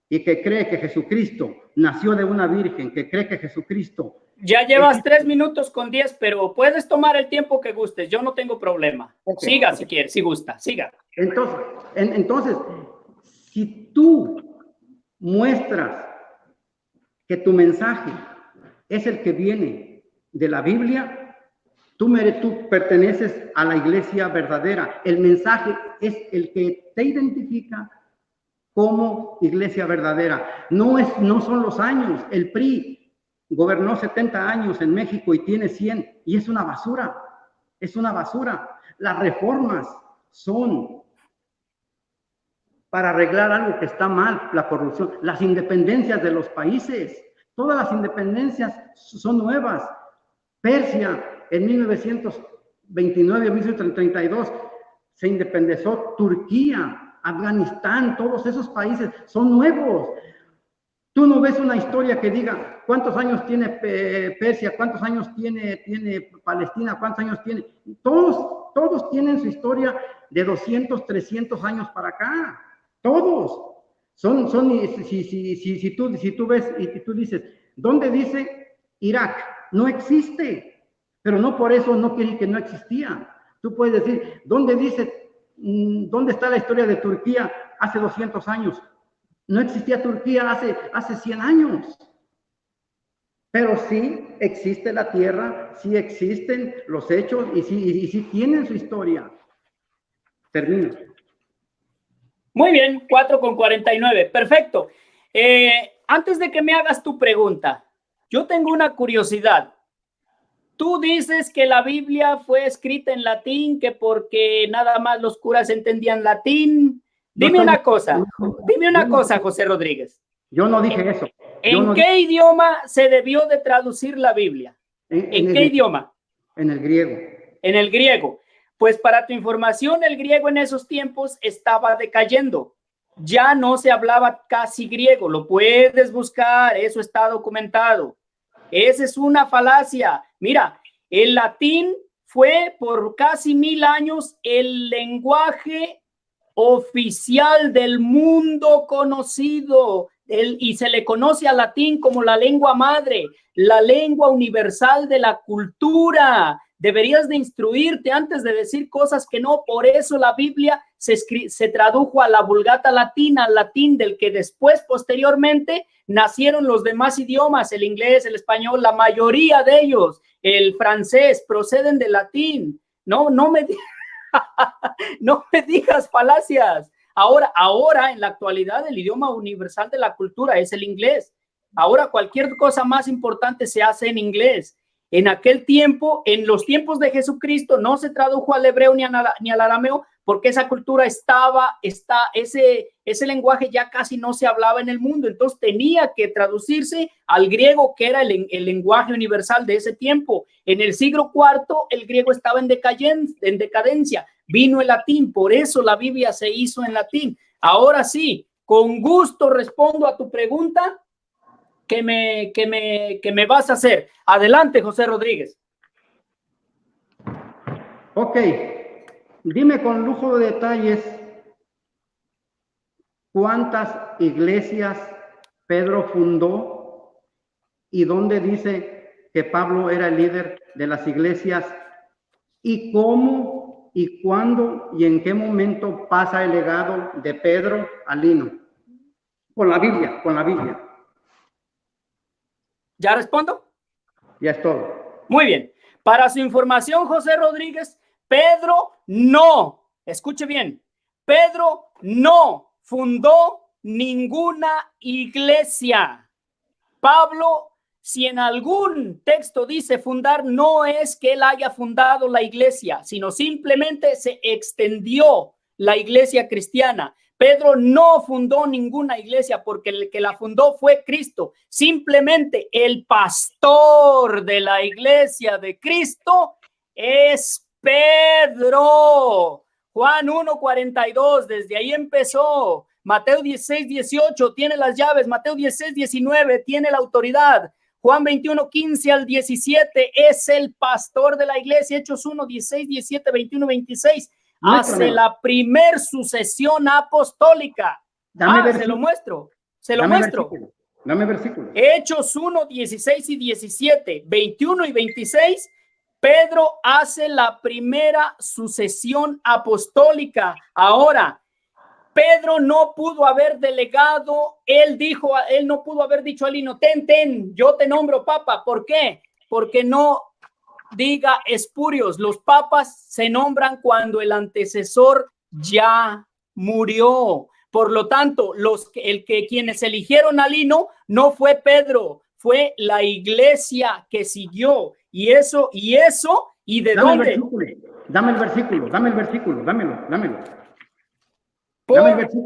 y que cree que Jesucristo nació de una virgen, que cree que Jesucristo...
Ya llevas 3 minutos con 10, pero puedes tomar el tiempo que gustes, yo no tengo problema. Okay, siga, si quiere, si gusta, siga.
Entonces, si tú muestras que tu mensaje es el que viene de la Biblia, tú perteneces a la iglesia verdadera. El mensaje es el que te identifica como iglesia verdadera. No son los años. El PRI gobernó 70 años en México y tiene 100, y es una basura. Es una basura. Las reformas son para arreglar algo que está mal, la corrupción. Las independencias de los países, todas las independencias son nuevas. Persia en 1929, 1932 se independizó. Turquía, Afganistán, todos esos países son nuevos. Tú no ves una historia que diga cuántos años tiene Persia, cuántos años tiene Palestina, cuántos años tiene. Todos tienen su historia de 200, 300 años para acá. Todos. Si tú ves y tú dices, ¿dónde dice Irak? No existe, pero no por eso no quiere decir que no existía. Tú puedes decir, ¿dónde está la historia de Turquía hace 200 años? No existía Turquía hace 100 años. Pero sí existe la tierra, sí existen los hechos y sí tienen su historia. Termino.
Muy bien, 4:49. Perfecto. Antes de que me hagas tu pregunta, yo tengo una curiosidad. Tú dices que la Biblia fue escrita en latín, que porque nada más los curas entendían latín. Dime una cosa, José Rodríguez.
Yo no dije eso.
¿En qué idioma se debió de traducir la Biblia? ¿En qué idioma?
En el griego.
En el griego. Pues para tu información, el griego en esos tiempos estaba decayendo. Ya no se hablaba casi griego. Lo puedes buscar, eso está documentado. Esa es una falacia. Mira, el latín fue por casi 1000 años el lenguaje oficial del mundo conocido, y se le conoce al latín como la lengua madre, la lengua universal de la cultura. Deberías de instruirte antes de decir cosas que no. Por eso la Biblia se tradujo a la Vulgata latina, al latín, del que después, posteriormente, nacieron los demás idiomas, el inglés, el español, la mayoría de ellos, el francés, proceden del latín. No me digas falacias. Ahora, en la actualidad, el idioma universal de la cultura es el inglés. Ahora cualquier cosa más importante se hace en inglés. En aquel tiempo, en los tiempos de Jesucristo, no se tradujo al hebreo ni al arameo, porque esa cultura ese lenguaje ya casi no se hablaba en el mundo. Entonces tenía que traducirse al griego, que era el lenguaje universal de ese tiempo. En el siglo IV, el griego estaba en decadencia. Vino el latín, por eso la Biblia se hizo en latín. Ahora sí, con gusto respondo a tu pregunta que me vas a hacer. Adelante, José Rodríguez.
Ok, dime con lujo de detalles cuántas iglesias Pedro fundó y dónde dice que Pablo era el líder de las iglesias ¿Y cómo, y cuándo, y en qué momento pasa el legado de Pedro a Lino? Con la Biblia, con la Biblia.
¿Ya respondo?
Ya es todo.
Muy bien. Para su información, José Rodríguez, Pedro no, escuche bien, Pedro no fundó ninguna iglesia. Pablo, si en algún texto dice fundar, no es que él haya fundado la iglesia, sino simplemente se extendió la iglesia cristiana. Pedro no fundó ninguna iglesia porque el que la fundó fue Cristo. Simplemente el pastor de la iglesia de Cristo es Pedro. Juan 1:42, desde ahí empezó. Mateo 16:18 tiene las llaves. Mateo 16:19 tiene la autoridad. Juan 21:15 al 17 es el pastor de la iglesia. Hechos 1:16, 17, 21, 26 hace la primer sucesión apostólica. Se lo muestro.
Dame versículo.
Hechos 1:16 y 17, 21 y 26. Pedro hace la primera sucesión apostólica. Ahora, Pedro no pudo haber delegado, él no pudo haber dicho a Lino, ten, yo te nombro papa. ¿Por qué? Porque no diga espurios. Los papas se nombran cuando el antecesor ya murió. Por lo tanto, quienes eligieron a Lino no fue Pedro, fue la iglesia que siguió. ¿Y de dónde?
Dame el versículo, dámelo.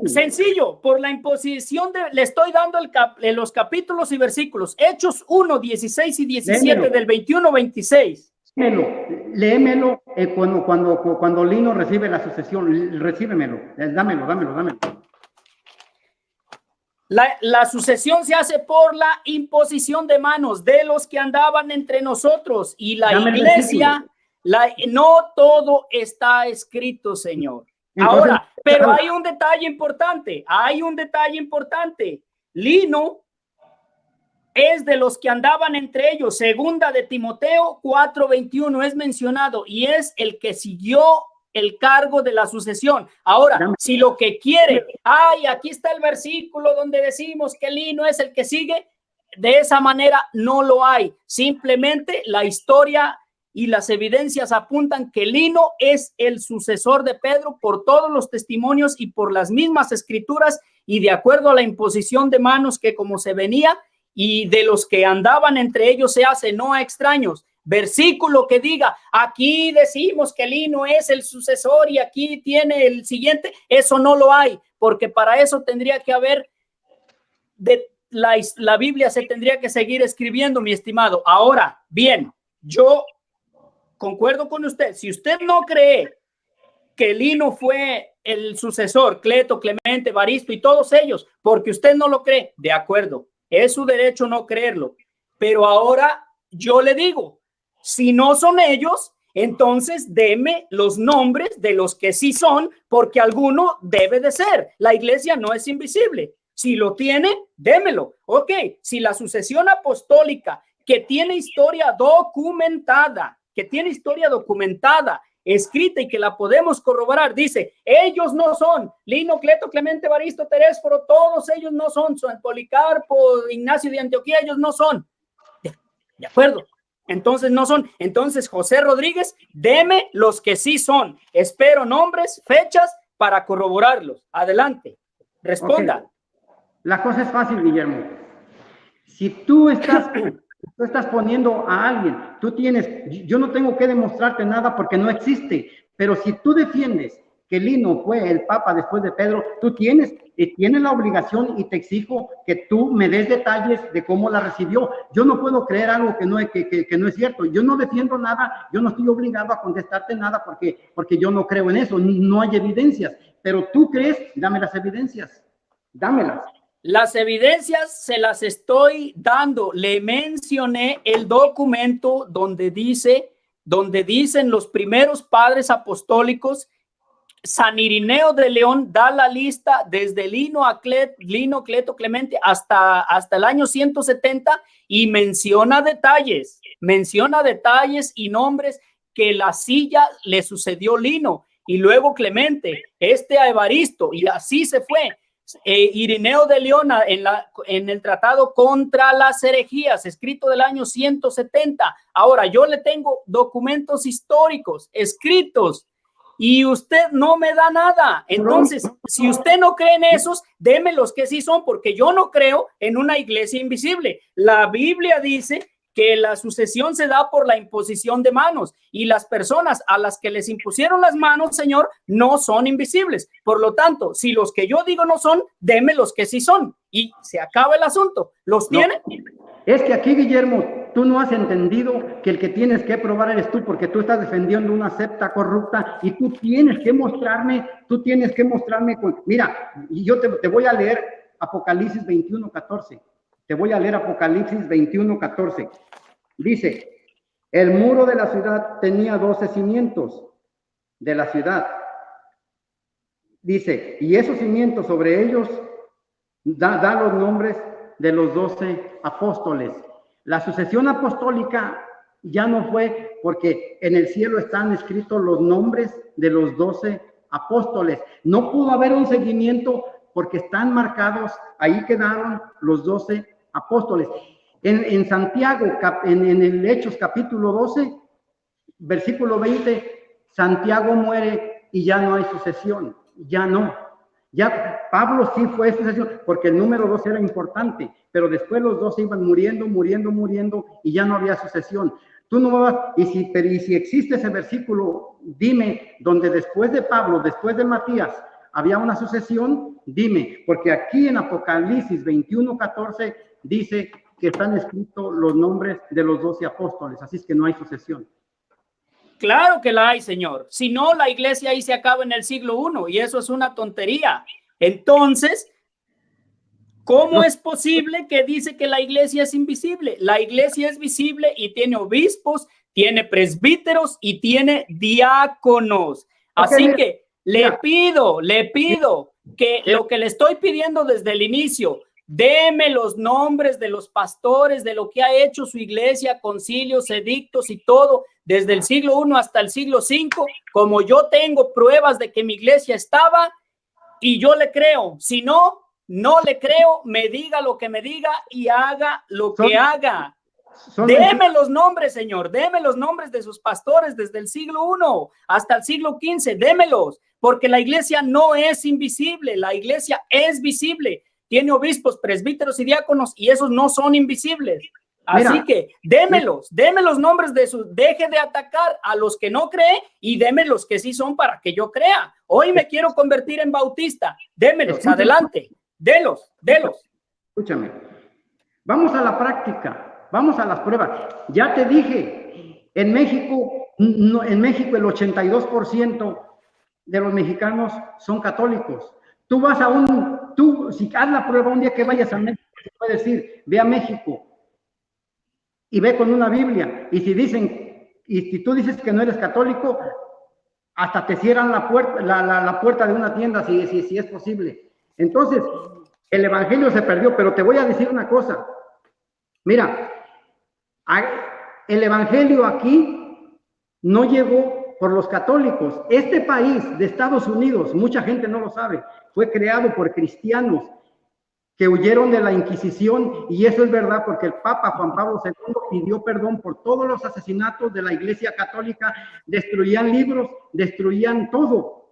Sencillo, por la imposición le estoy dando los capítulos y versículos. Hechos 1, 16 y 17 del 21-26.
Léemelo cuando Lino recibe la sucesión, recíbemelo, dámelo.
La sucesión se hace por la imposición de manos de los que andaban entre nosotros y la iglesia. No todo está escrito, Señor. Entonces, ahora, pero hay un detalle importante. Lino es de los que andaban entre ellos. Segunda de Timoteo 4:21 es mencionado y es el que siguió el cargo de la sucesión. Ahora, si lo que quiere, aquí está el versículo donde decimos que Lino es el que sigue, de esa manera no lo hay. Simplemente la historia y las evidencias apuntan que Lino es el sucesor de Pedro por todos los testimonios y por las mismas escrituras y de acuerdo a la imposición de manos que como se venía y de los que andaban entre ellos se hace, no a extraños. Versículo que diga, aquí decimos que Lino es el sucesor y aquí tiene el siguiente, eso no lo hay, porque para eso tendría que haber, la Biblia se tendría que seguir escribiendo, mi estimado. Ahora, bien, yo concuerdo con usted. Si usted no cree que Lino fue el sucesor, Cleto, Clemente, Evaristo y todos ellos, porque usted no lo cree, de acuerdo, es su derecho no creerlo. Pero ahora yo le digo, si no son ellos, entonces deme los nombres de los que sí son, porque alguno debe de ser. La iglesia no es invisible. Si lo tiene, démelo. Ok, si la sucesión apostólica que tiene historia documentada, escrita y que la podemos corroborar, dice, ellos no son, Lino, Cleto, Clemente, Evaristo, Terésforo, todos ellos no son, Policarpo, Ignacio de Antioquía, ellos no son. De acuerdo, entonces no son. Entonces, José Rodríguez, deme los que sí son. Espero nombres, fechas para corroborarlos. Adelante, responda.
Okay. La cosa es fácil, Guillermo. Si tú estás poniendo a alguien, yo no tengo que demostrarte nada porque no existe, pero si tú defiendes que Lino fue el papa después de Pedro, tú tienes la obligación y te exijo que tú me des detalles de cómo la recibió. Yo no puedo creer algo que no es cierto. Yo no defiendo nada, yo no estoy obligado a contestarte nada porque yo no creo en eso, no hay evidencias, pero tú crees, dame las evidencias, dámelas.
Las evidencias se las estoy dando. Le mencioné el documento donde dicen los primeros padres apostólicos. San Irineo de León da la lista desde Lino, Cleto, Clemente hasta el año 170 y menciona detalles y nombres que la silla le sucedió Lino y luego Clemente, a Evaristo, y así se fue. Irineo de Leona en el tratado contra las herejías, escrito del año 170. Ahora, yo le tengo documentos históricos escritos y usted no me da nada. Entonces, si usted no cree en esos, deme los que sí son, porque yo no creo en una iglesia invisible. La Biblia dice que la sucesión se da por la imposición de manos y las personas a las que les impusieron las manos, Señor, no son invisibles. Por lo tanto, si los que yo digo no son, deme los que sí son y se acaba el asunto. ¿Los tiene?
Es que aquí, Guillermo, tú no has entendido que el que tienes que probar eres tú, porque tú estás defendiendo una secta corrupta y tú tienes que mostrarme, mira, yo te voy a leer Apocalipsis 21:14. Te voy a leer Apocalipsis 21:14. Dice, el muro de la ciudad tenía 12 cimientos de la ciudad. Dice, y esos cimientos sobre ellos da los nombres de los 12 apóstoles. La sucesión apostólica ya no fue porque en el cielo están escritos los nombres de los 12 apóstoles. No pudo haber un seguimiento porque están marcados, ahí quedaron los 12 apóstoles. En Santiago, en el Hechos capítulo 12, versículo 20, Santiago muere y ya no hay sucesión, ya no. Ya Pablo sí fue sucesión, porque el número 12 era importante, pero después los 12 iban muriendo y ya no había sucesión. Tú no vas, y si existe ese versículo, dime, donde después de Pablo, después de Matías, había una sucesión, dime, porque aquí en Apocalipsis 21:14 dice que están escritos los nombres de los 12 apóstoles, así es que no hay sucesión.
Claro que la hay, Señor. Si no, la iglesia ahí se acaba en el siglo I y eso es una tontería. Entonces, ¿cómo es posible que dice que la iglesia es invisible? La iglesia es visible y tiene obispos, tiene presbíteros y tiene diáconos. Así que le pido que lo que le estoy pidiendo desde el inicio, deme los nombres de los pastores, de lo que ha hecho su iglesia, concilios, edictos y todo, desde el siglo I hasta el siglo V, como yo tengo pruebas de que mi iglesia estaba y yo le creo. Si no, no le creo, me diga lo que me diga y haga lo que haga. Deme los nombres, Señor, deme los nombres de sus pastores desde el siglo I hasta el siglo XV, démelos, porque la iglesia no es invisible, la iglesia es visible. Tiene obispos, presbíteros y diáconos y esos no son invisibles. Así que deme los nombres de sus, deje de atacar a los que no creen y deme los que sí son para que yo crea. Hoy me quiero convertir en bautista, démelos, adelante, delos.
Escúchame, vamos a la práctica, vamos a las pruebas. Ya te dije, en México el 82% de los mexicanos son católicos. Tú vas si haz la prueba un día que vayas a México, te puede decir, ve a México y ve con una Biblia. Y si tú dices que no eres católico, hasta te cierran la puerta de una tienda si es posible. Entonces, el evangelio se perdió, pero te voy a decir una cosa. Mira, el evangelio aquí no llegó por los católicos. Este país de Estados Unidos, mucha gente no lo sabe, fue creado por cristianos que huyeron de la Inquisición, y eso es verdad porque el Papa Juan Pablo II pidió perdón por todos los asesinatos de la Iglesia Católica, destruían libros, destruían todo,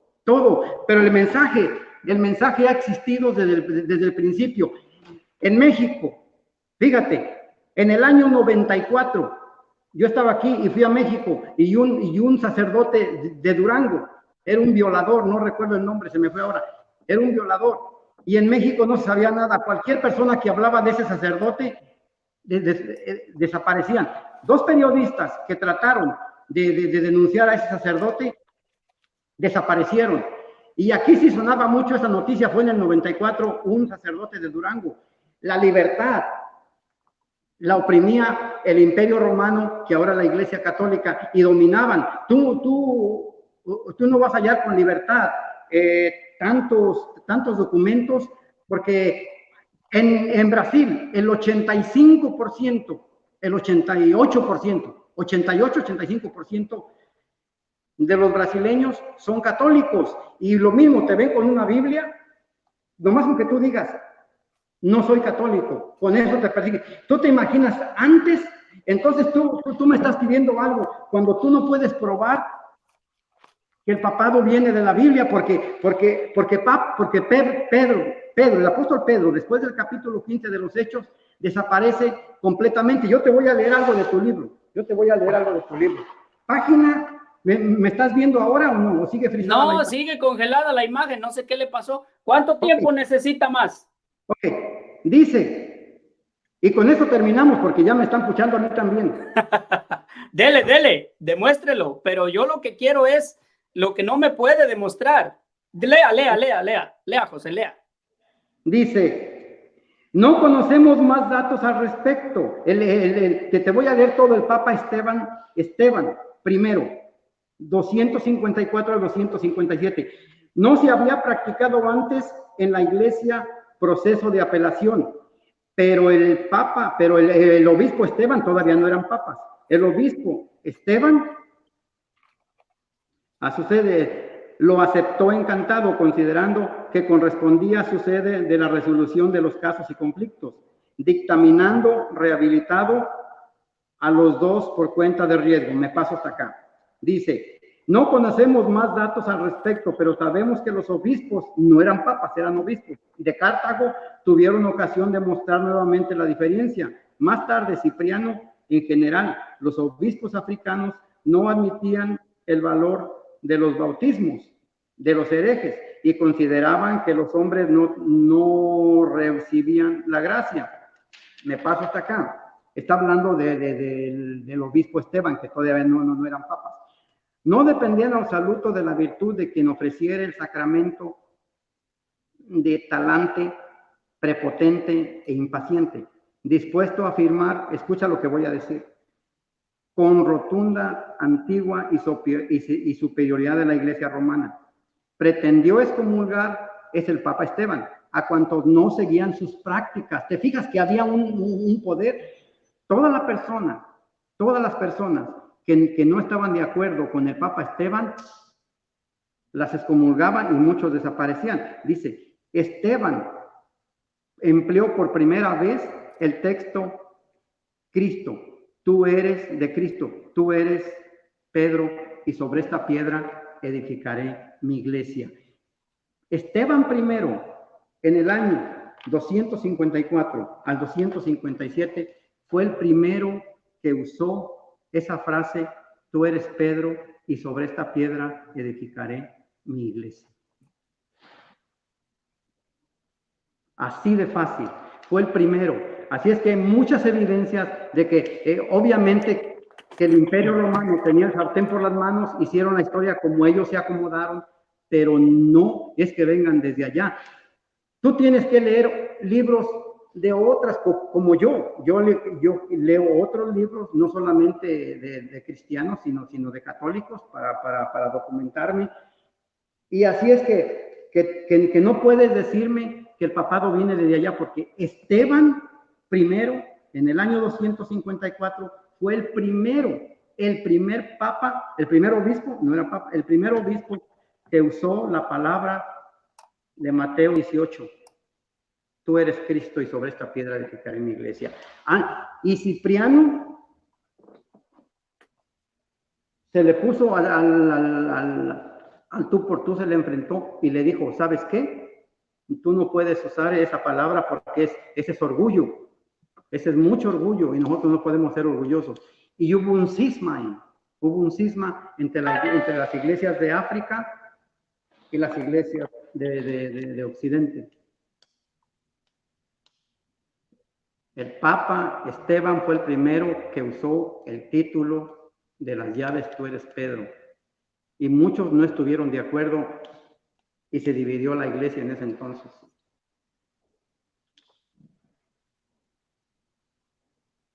pero el mensaje ha existido desde el principio. En México, fíjate, en el año 94, yo estaba aquí y fui a México y un sacerdote de Durango, era un violador, no recuerdo el nombre, se me fue ahora, era un violador. Y en México no se sabía nada. Cualquier persona que hablaba de ese sacerdote desaparecían. 2 periodistas que trataron de denunciar a ese sacerdote desaparecieron. Y aquí sí sonaba mucho esa noticia, fue en el 94, un sacerdote de Durango. La libertad la oprimía el Imperio Romano, que ahora la Iglesia Católica, y dominaban. Tú no vas a hallar con libertad tantos documentos, porque en Brasil el 85%, el 88%, 88-85% de los brasileños son católicos. Y lo mismo, te ven con una Biblia, nomás con que tú digas, no soy católico, con eso te persiguen. Tú te imaginas antes, entonces tú me estás pidiendo algo, cuando tú no puedes probar que el papado viene de la Biblia, porque Pedro, el apóstol Pedro, después del capítulo 15 de los Hechos, desaparece completamente. Yo te voy a leer algo de tu libro. Página, ¿me estás viendo ahora o no? ¿O sigue frisada?
No, sigue congelada la imagen, no sé qué le pasó. ¿Cuánto tiempo necesita más?
Ok, dice, y con eso terminamos porque ya me están puchando a mí también.
Dele, demuéstrelo, pero yo lo que quiero es lo que no me puede demostrar. Lea, José, lea.
Dice, no conocemos más datos al respecto. Que te voy a leer todo el Papa Esteban, primero, 254 al 257. No se había practicado antes en la iglesia proceso de apelación, pero el obispo Esteban, todavía no eran papas, el obispo Esteban, a su sede, lo aceptó encantado, considerando que correspondía a su sede de la resolución de los casos y conflictos, dictaminando rehabilitado a los dos por cuenta de riesgo. Me paso hasta acá. Dice, no conocemos más datos al respecto, pero sabemos que los obispos no eran papas, eran obispos. De Cartago tuvieron ocasión de mostrar nuevamente la diferencia. Más tarde, Cipriano, en general, los obispos africanos no admitían el valor de los bautismos de los herejes y consideraban que los hombres no recibían la gracia. Me paso hasta acá. Está hablando del obispo Esteban, que todavía no eran papas. No dependían absoluto de la virtud de quien ofreciera el sacramento de talante, prepotente e impaciente, dispuesto a afirmar, escucha lo que voy a decir, con rotunda, antigua y superioridad de la Iglesia romana. Pretendió excomulgar, es el Papa Esteban, a cuantos no seguían sus prácticas. ¿Te fijas que había un poder? Todas las personas que no estaban de acuerdo con el Papa Esteban, las excomulgaban y muchos desaparecían. Dice, Esteban empleó por primera vez el texto Cristo. Tú eres de Cristo, tú eres Pedro, y sobre esta piedra edificaré mi iglesia. Esteban I, en el año 254 al 257, fue el primero que usó esa frase, tú eres Pedro, y sobre esta piedra edificaré mi iglesia. Así de fácil, fue el primero. Así es que hay muchas evidencias de que obviamente que el Imperio Romano tenía el sartén por las manos, hicieron la historia como ellos se acomodaron, pero no es que vengan desde allá. Tú tienes que leer libros de otras, como yo leo otros libros, no solamente de cristianos, sino de católicos, para documentarme. Y así es que no puedes decirme que el papado viene desde allá, porque Esteban primero, en el año 254, fue el primer papa, el primer obispo, no era papa, el primer obispo que usó la palabra de Mateo 18. Tú eres Cristo y sobre esta piedra edificaré mi iglesia. Y Cipriano se le puso al tú por tú, se le enfrentó y le dijo, ¿sabes qué? Tú no puedes usar esa palabra porque ese es orgullo. Ese es mucho orgullo y nosotros no podemos ser orgullosos. Y hubo un cisma entre las iglesias de África y las iglesias de Occidente. El Papa Esteban fue el primero que usó el título de las llaves, tú eres Pedro. Y muchos no estuvieron de acuerdo y se dividió la iglesia en ese entonces.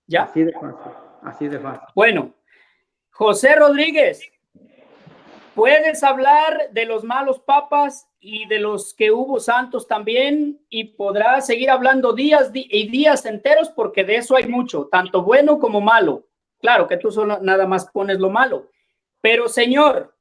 ¿Ya?
Así de fácil.
Bueno, José Rodríguez, puedes hablar de los malos papas y de los que hubo santos también, y podrás seguir hablando días y días enteros, porque de eso hay mucho, tanto bueno como malo. Claro que tú solo nada más pones lo malo. Pero, señor,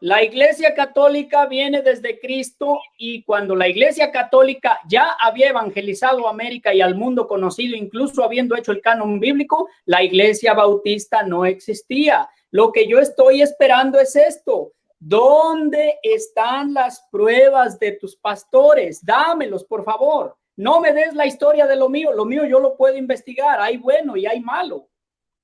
La Iglesia Católica viene desde Cristo y cuando la Iglesia Católica ya había evangelizado a América y al mundo conocido, incluso habiendo hecho el canon bíblico, la Iglesia Bautista no existía. Lo que yo estoy esperando es esto. ¿Dónde están las pruebas de tus pastores? Dámelos, por favor. No me des la historia de lo mío yo lo puedo investigar. Hay bueno y hay malo.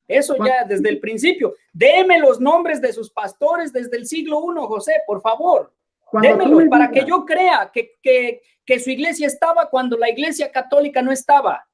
Eso ya desde el principio. Deme los nombres de sus pastores desde el siglo I, José, por favor. Démelos para que yo crea que su iglesia estaba cuando la Iglesia Católica no estaba.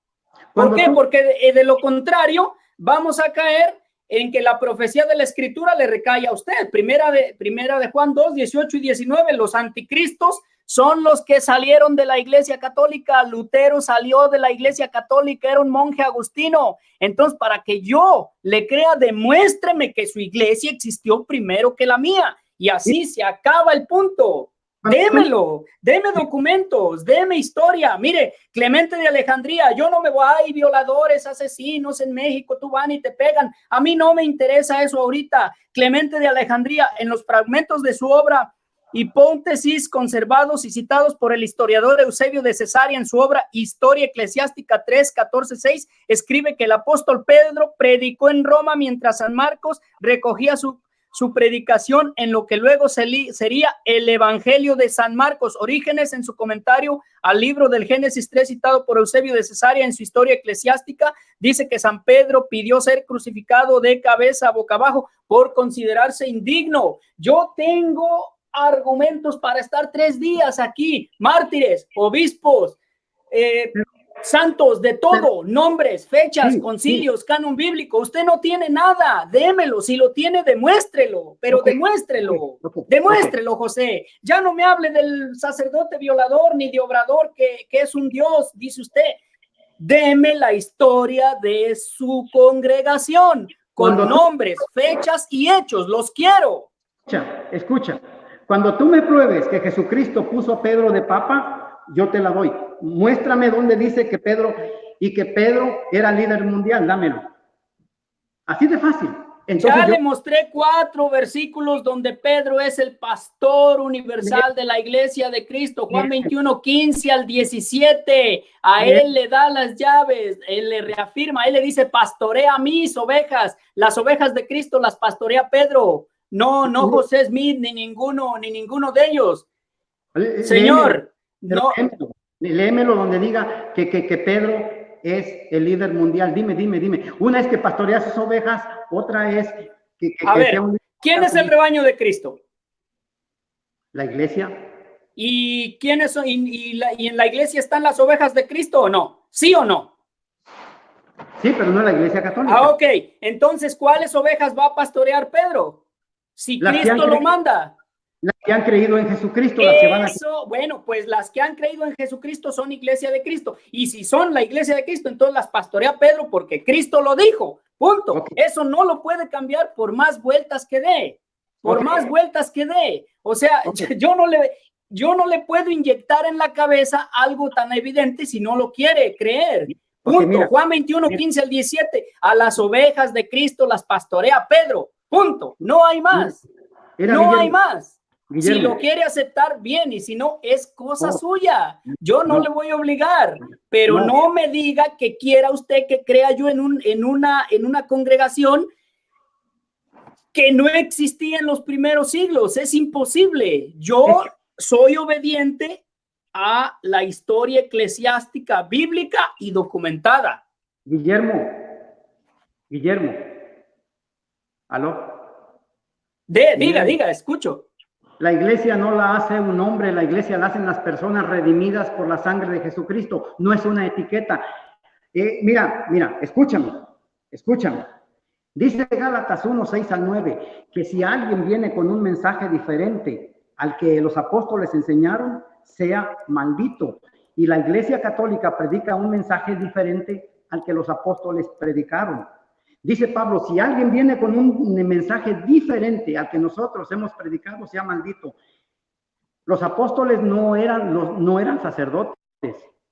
¿Por qué? Porque de lo contrario vamos a caer en que la profecía de la Escritura le recae a usted. Primera de Juan 2, 18 y 19, los anticristos son los que salieron de la Iglesia Católica. Lutero salió de la Iglesia Católica, era un monje agustino. Entonces, para que yo le crea, demuéstreme que su iglesia existió primero que la mía. Y así se acaba el punto. Démelo, deme documentos, deme historia. Mire, Clemente de Alejandría, yo no me voy, hay violadores, asesinos en México, tú van y te pegan. A mí no me interesa eso ahorita. Clemente de Alejandría, en los fragmentos de su obra, hipótesis conservados y citados por el historiador Eusebio de Cesarea en su obra Historia Eclesiástica 3, 14, 6, escribe que el apóstol Pedro predicó en Roma mientras San Marcos recogía su predicación en lo que luego sería el Evangelio de San Marcos. Orígenes, en su comentario al libro del Génesis 3 citado por Eusebio de Cesarea en su Historia Eclesiástica, dice que San Pedro pidió ser crucificado de cabeza a boca abajo por considerarse indigno. Yo tengo argumentos para estar 3 días aquí, mártires, obispos, santos, de todo, nombres, fechas, concilios, canon bíblico. Usted no tiene nada, démelo. Si lo tiene, demuéstrelo, pero demuéstrelo, demuéstrelo, José. Ya no me hable del sacerdote violador ni de obrador que es un dios, dice usted. Deme la historia de su congregación con nombres, fechas y hechos. Los quiero.
Escucha. Cuando tú me pruebes que Jesucristo puso a Pedro de papa, yo te la doy. Muéstrame dónde dice que Pedro era líder mundial, dámelo. Así de fácil. Entonces
ya le mostré 4 versículos donde Pedro es el pastor universal de la iglesia de Cristo. Juan 21, 15 al 17. A él le da las llaves, él le reafirma, él le dice, pastorea mis ovejas. Las ovejas de Cristo las pastorea Pedro. No José Smith, ni ninguno de ellos. Señor, no.
Léemelo donde diga que Pedro es el líder mundial. Dime. Una es que pastorea sus ovejas, otra es que
a ver, sea ¿quién es el rebaño de Cristo?
La iglesia.
¿Y quiénes son? ¿Y en la iglesia están las ovejas de Cristo o no? ¿Sí o no?
Sí, pero no la iglesia católica.
Ah, ok. Entonces, ¿cuáles ovejas va a pastorear Pedro? Si Cristo lo manda.
Las que han creído en Jesucristo.
Bueno, pues las que han creído en Jesucristo son iglesia de Cristo. Y si son la iglesia de Cristo, entonces las pastorea Pedro porque Cristo lo dijo. Punto. Okay. Eso no lo puede cambiar por más vueltas que dé. Más vueltas que dé. O sea, yo no le puedo inyectar en la cabeza algo tan evidente si no lo quiere creer. Punto. Mira, Juan 21, 15 al 17. A las ovejas de Cristo las pastorea Pedro. Punto. No hay más. Hay más. Guillermo. Si lo quiere aceptar, bien, y si no, es cosa suya. Yo no le voy a obligar, pero no me diga que quiera usted que crea yo en una congregación que no existía en los primeros siglos. Es imposible. Yo soy obediente a la historia eclesiástica bíblica y documentada.
Guillermo. ¿Aló?
Diga, escucho.
La iglesia no la hace un hombre, la iglesia la hacen las personas redimidas por la sangre de Jesucristo. No es una etiqueta. Mira, escúchame. Dice Gálatas 1, 6 al 9, que si alguien viene con un mensaje diferente al que los apóstoles enseñaron, sea maldito. Y la iglesia católica predica un mensaje diferente al que los apóstoles predicaron. Dice Pablo, si alguien viene con un mensaje diferente al que nosotros hemos predicado, sea maldito. Los apóstoles no eran sacerdotes,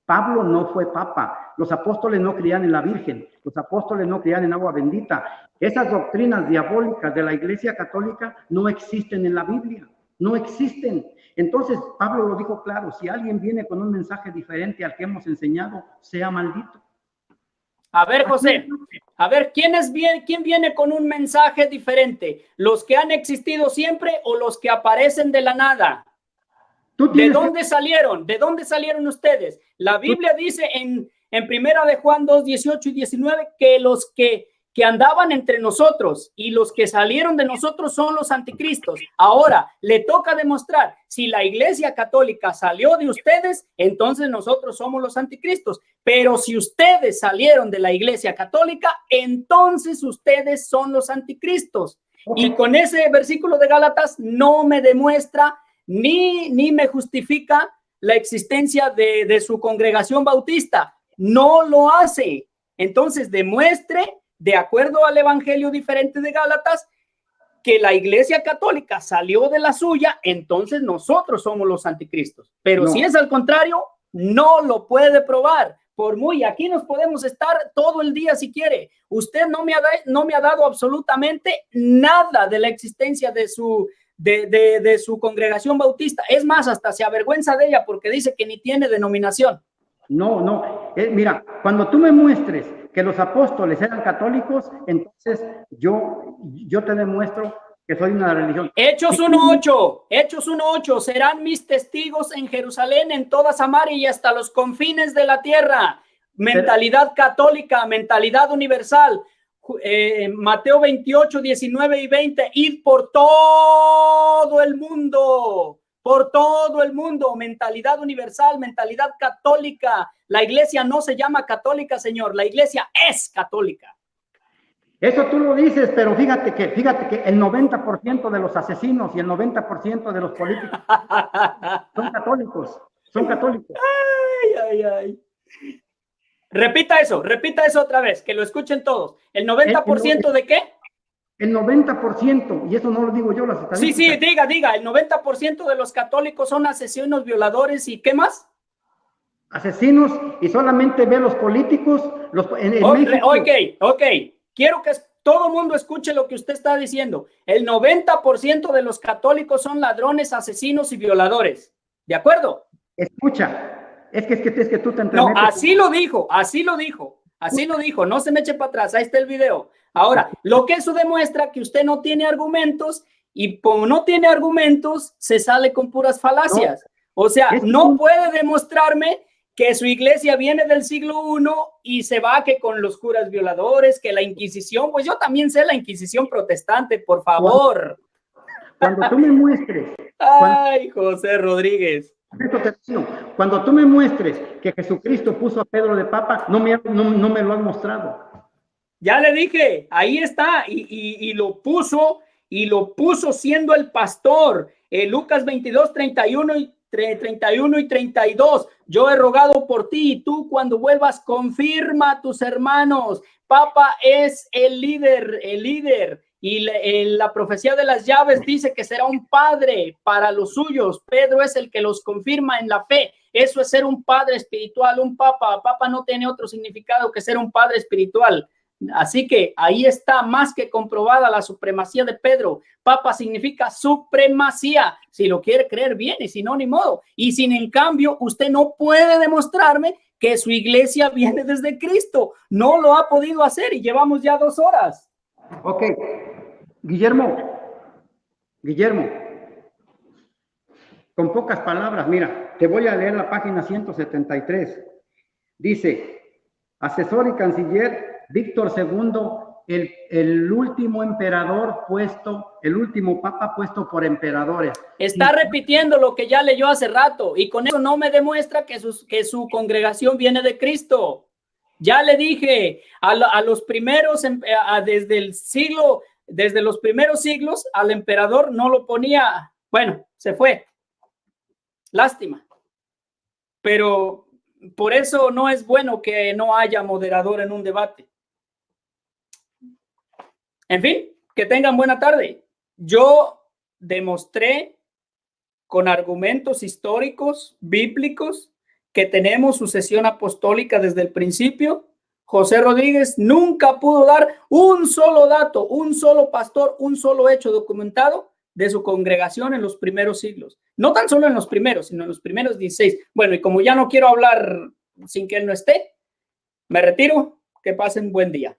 Pablo no fue papa. Los apóstoles no creían en la Virgen. Los apóstoles no creían en agua bendita. Esas doctrinas diabólicas de la Iglesia Católica no existen en la Biblia. No existen. Entonces, Pablo lo dijo claro. Si alguien viene con un mensaje diferente al que hemos enseñado, sea maldito.
A ver, José, a ver, ¿quién viene con un mensaje diferente? ¿Los que han existido siempre o los que aparecen de la nada? ¿De dónde salieron? ¿De dónde salieron ustedes? La Biblia dice en Primera de Juan 2, 18 y 19 que los que andaban entre nosotros y los que salieron de nosotros son los anticristos. Ahora, le toca demostrar, si la Iglesia Católica salió de ustedes, entonces nosotros somos los anticristos. Pero si ustedes salieron de la Iglesia Católica, entonces ustedes son los anticristos. Y con ese versículo de Gálatas no me demuestra ni me justifica la existencia de su congregación bautista. No lo hace. Entonces, demuestre, de acuerdo al evangelio diferente de Gálatas, que la Iglesia Católica salió de la suya, entonces nosotros somos los anticristos. Pero no. Si es al contrario, no lo puede probar. Por muy, aquí nos podemos estar todo el día si quiere. Usted no me ha dado absolutamente nada de la existencia de su congregación bautista. Es más, hasta se avergüenza de ella porque dice que ni tiene denominación.
No. Mira, cuando tú me muestres que los apóstoles eran católicos, entonces yo te demuestro que soy una religión.
Hechos 1:8, serán mis testigos en Jerusalén, en toda Samaria y hasta los confines de la tierra. Mentalidad católica, mentalidad universal. Mateo 28, 19 y 20, id por todo el mundo, mentalidad universal, mentalidad católica. La iglesia no se llama católica, señor, la iglesia es católica.
Eso tú lo dices, pero fíjate que el 90% de los asesinos y el 90% de los políticos son católicos.
Ay. Repita eso otra vez, que lo escuchen todos. ¿El 90% de qué?
El 90%, y eso no lo digo yo, las estadísticas.
Sí, diga, el 90% de los católicos son asesinos, violadores y ¿qué más?
Asesinos, y solamente ve los políticos.
Ok. Quiero que todo el mundo escuche lo que usted está diciendo. El 90% de los católicos son ladrones, asesinos y violadores. ¿De acuerdo?
Escucha. Es que tú te entremetes.
No, así lo dijo. No se me eche para atrás. Ahí está el video. Ahora, lo que eso demuestra que usted no tiene argumentos y como no tiene argumentos, se sale con puras falacias. O sea, no puede demostrarme que su iglesia viene del siglo I y se va que con los curas violadores, que la Inquisición, pues yo también sé la Inquisición protestante, por favor.
Cuando tú me muestres.
Ay, José Rodríguez.
Cuando tú me muestres que Jesucristo puso a Pedro de papa, no me lo has mostrado.
Ya le dije, ahí está, y lo puso siendo el pastor. Lucas 22, 31 y 32. Yo he rogado por ti y tú cuando vuelvas confirma a tus hermanos. Papa es el líder. Y la profecía de las llaves dice que será un padre para los suyos. Pedro es el que los confirma en la fe. Eso es ser un padre espiritual, un papa. Papa no tiene otro significado que ser un padre espiritual. Así que ahí está más que comprobada la supremacía de Pedro. Papa significa supremacía. Si lo quiere creer bien y si no, ni modo. Y sin en cambio, usted no puede demostrarme que su iglesia viene desde Cristo. No lo ha podido hacer y llevamos ya 2 horas.
Ok. Guillermo, con pocas palabras, mira, te voy a leer la página 173. Dice, asesor y canciller Víctor II, el último emperador el último papa puesto por emperadores.
Está repitiendo lo que ya leyó hace rato y con eso no me demuestra que su congregación viene de Cristo. Ya le dije, a los primeros, desde los primeros siglos, al emperador no lo ponía, bueno, se fue. Lástima. Pero por eso no es bueno que no haya moderador en un debate. En fin, que tengan buena tarde. Yo demostré con argumentos históricos, bíblicos, que tenemos sucesión apostólica desde el principio, José Rodríguez nunca pudo dar un solo dato, un solo pastor, un solo hecho documentado de su congregación en los primeros siglos. No tan solo en los primeros, sino en los primeros 16. Bueno, y como ya no quiero hablar sin que él no esté, me retiro. Que pasen buen día.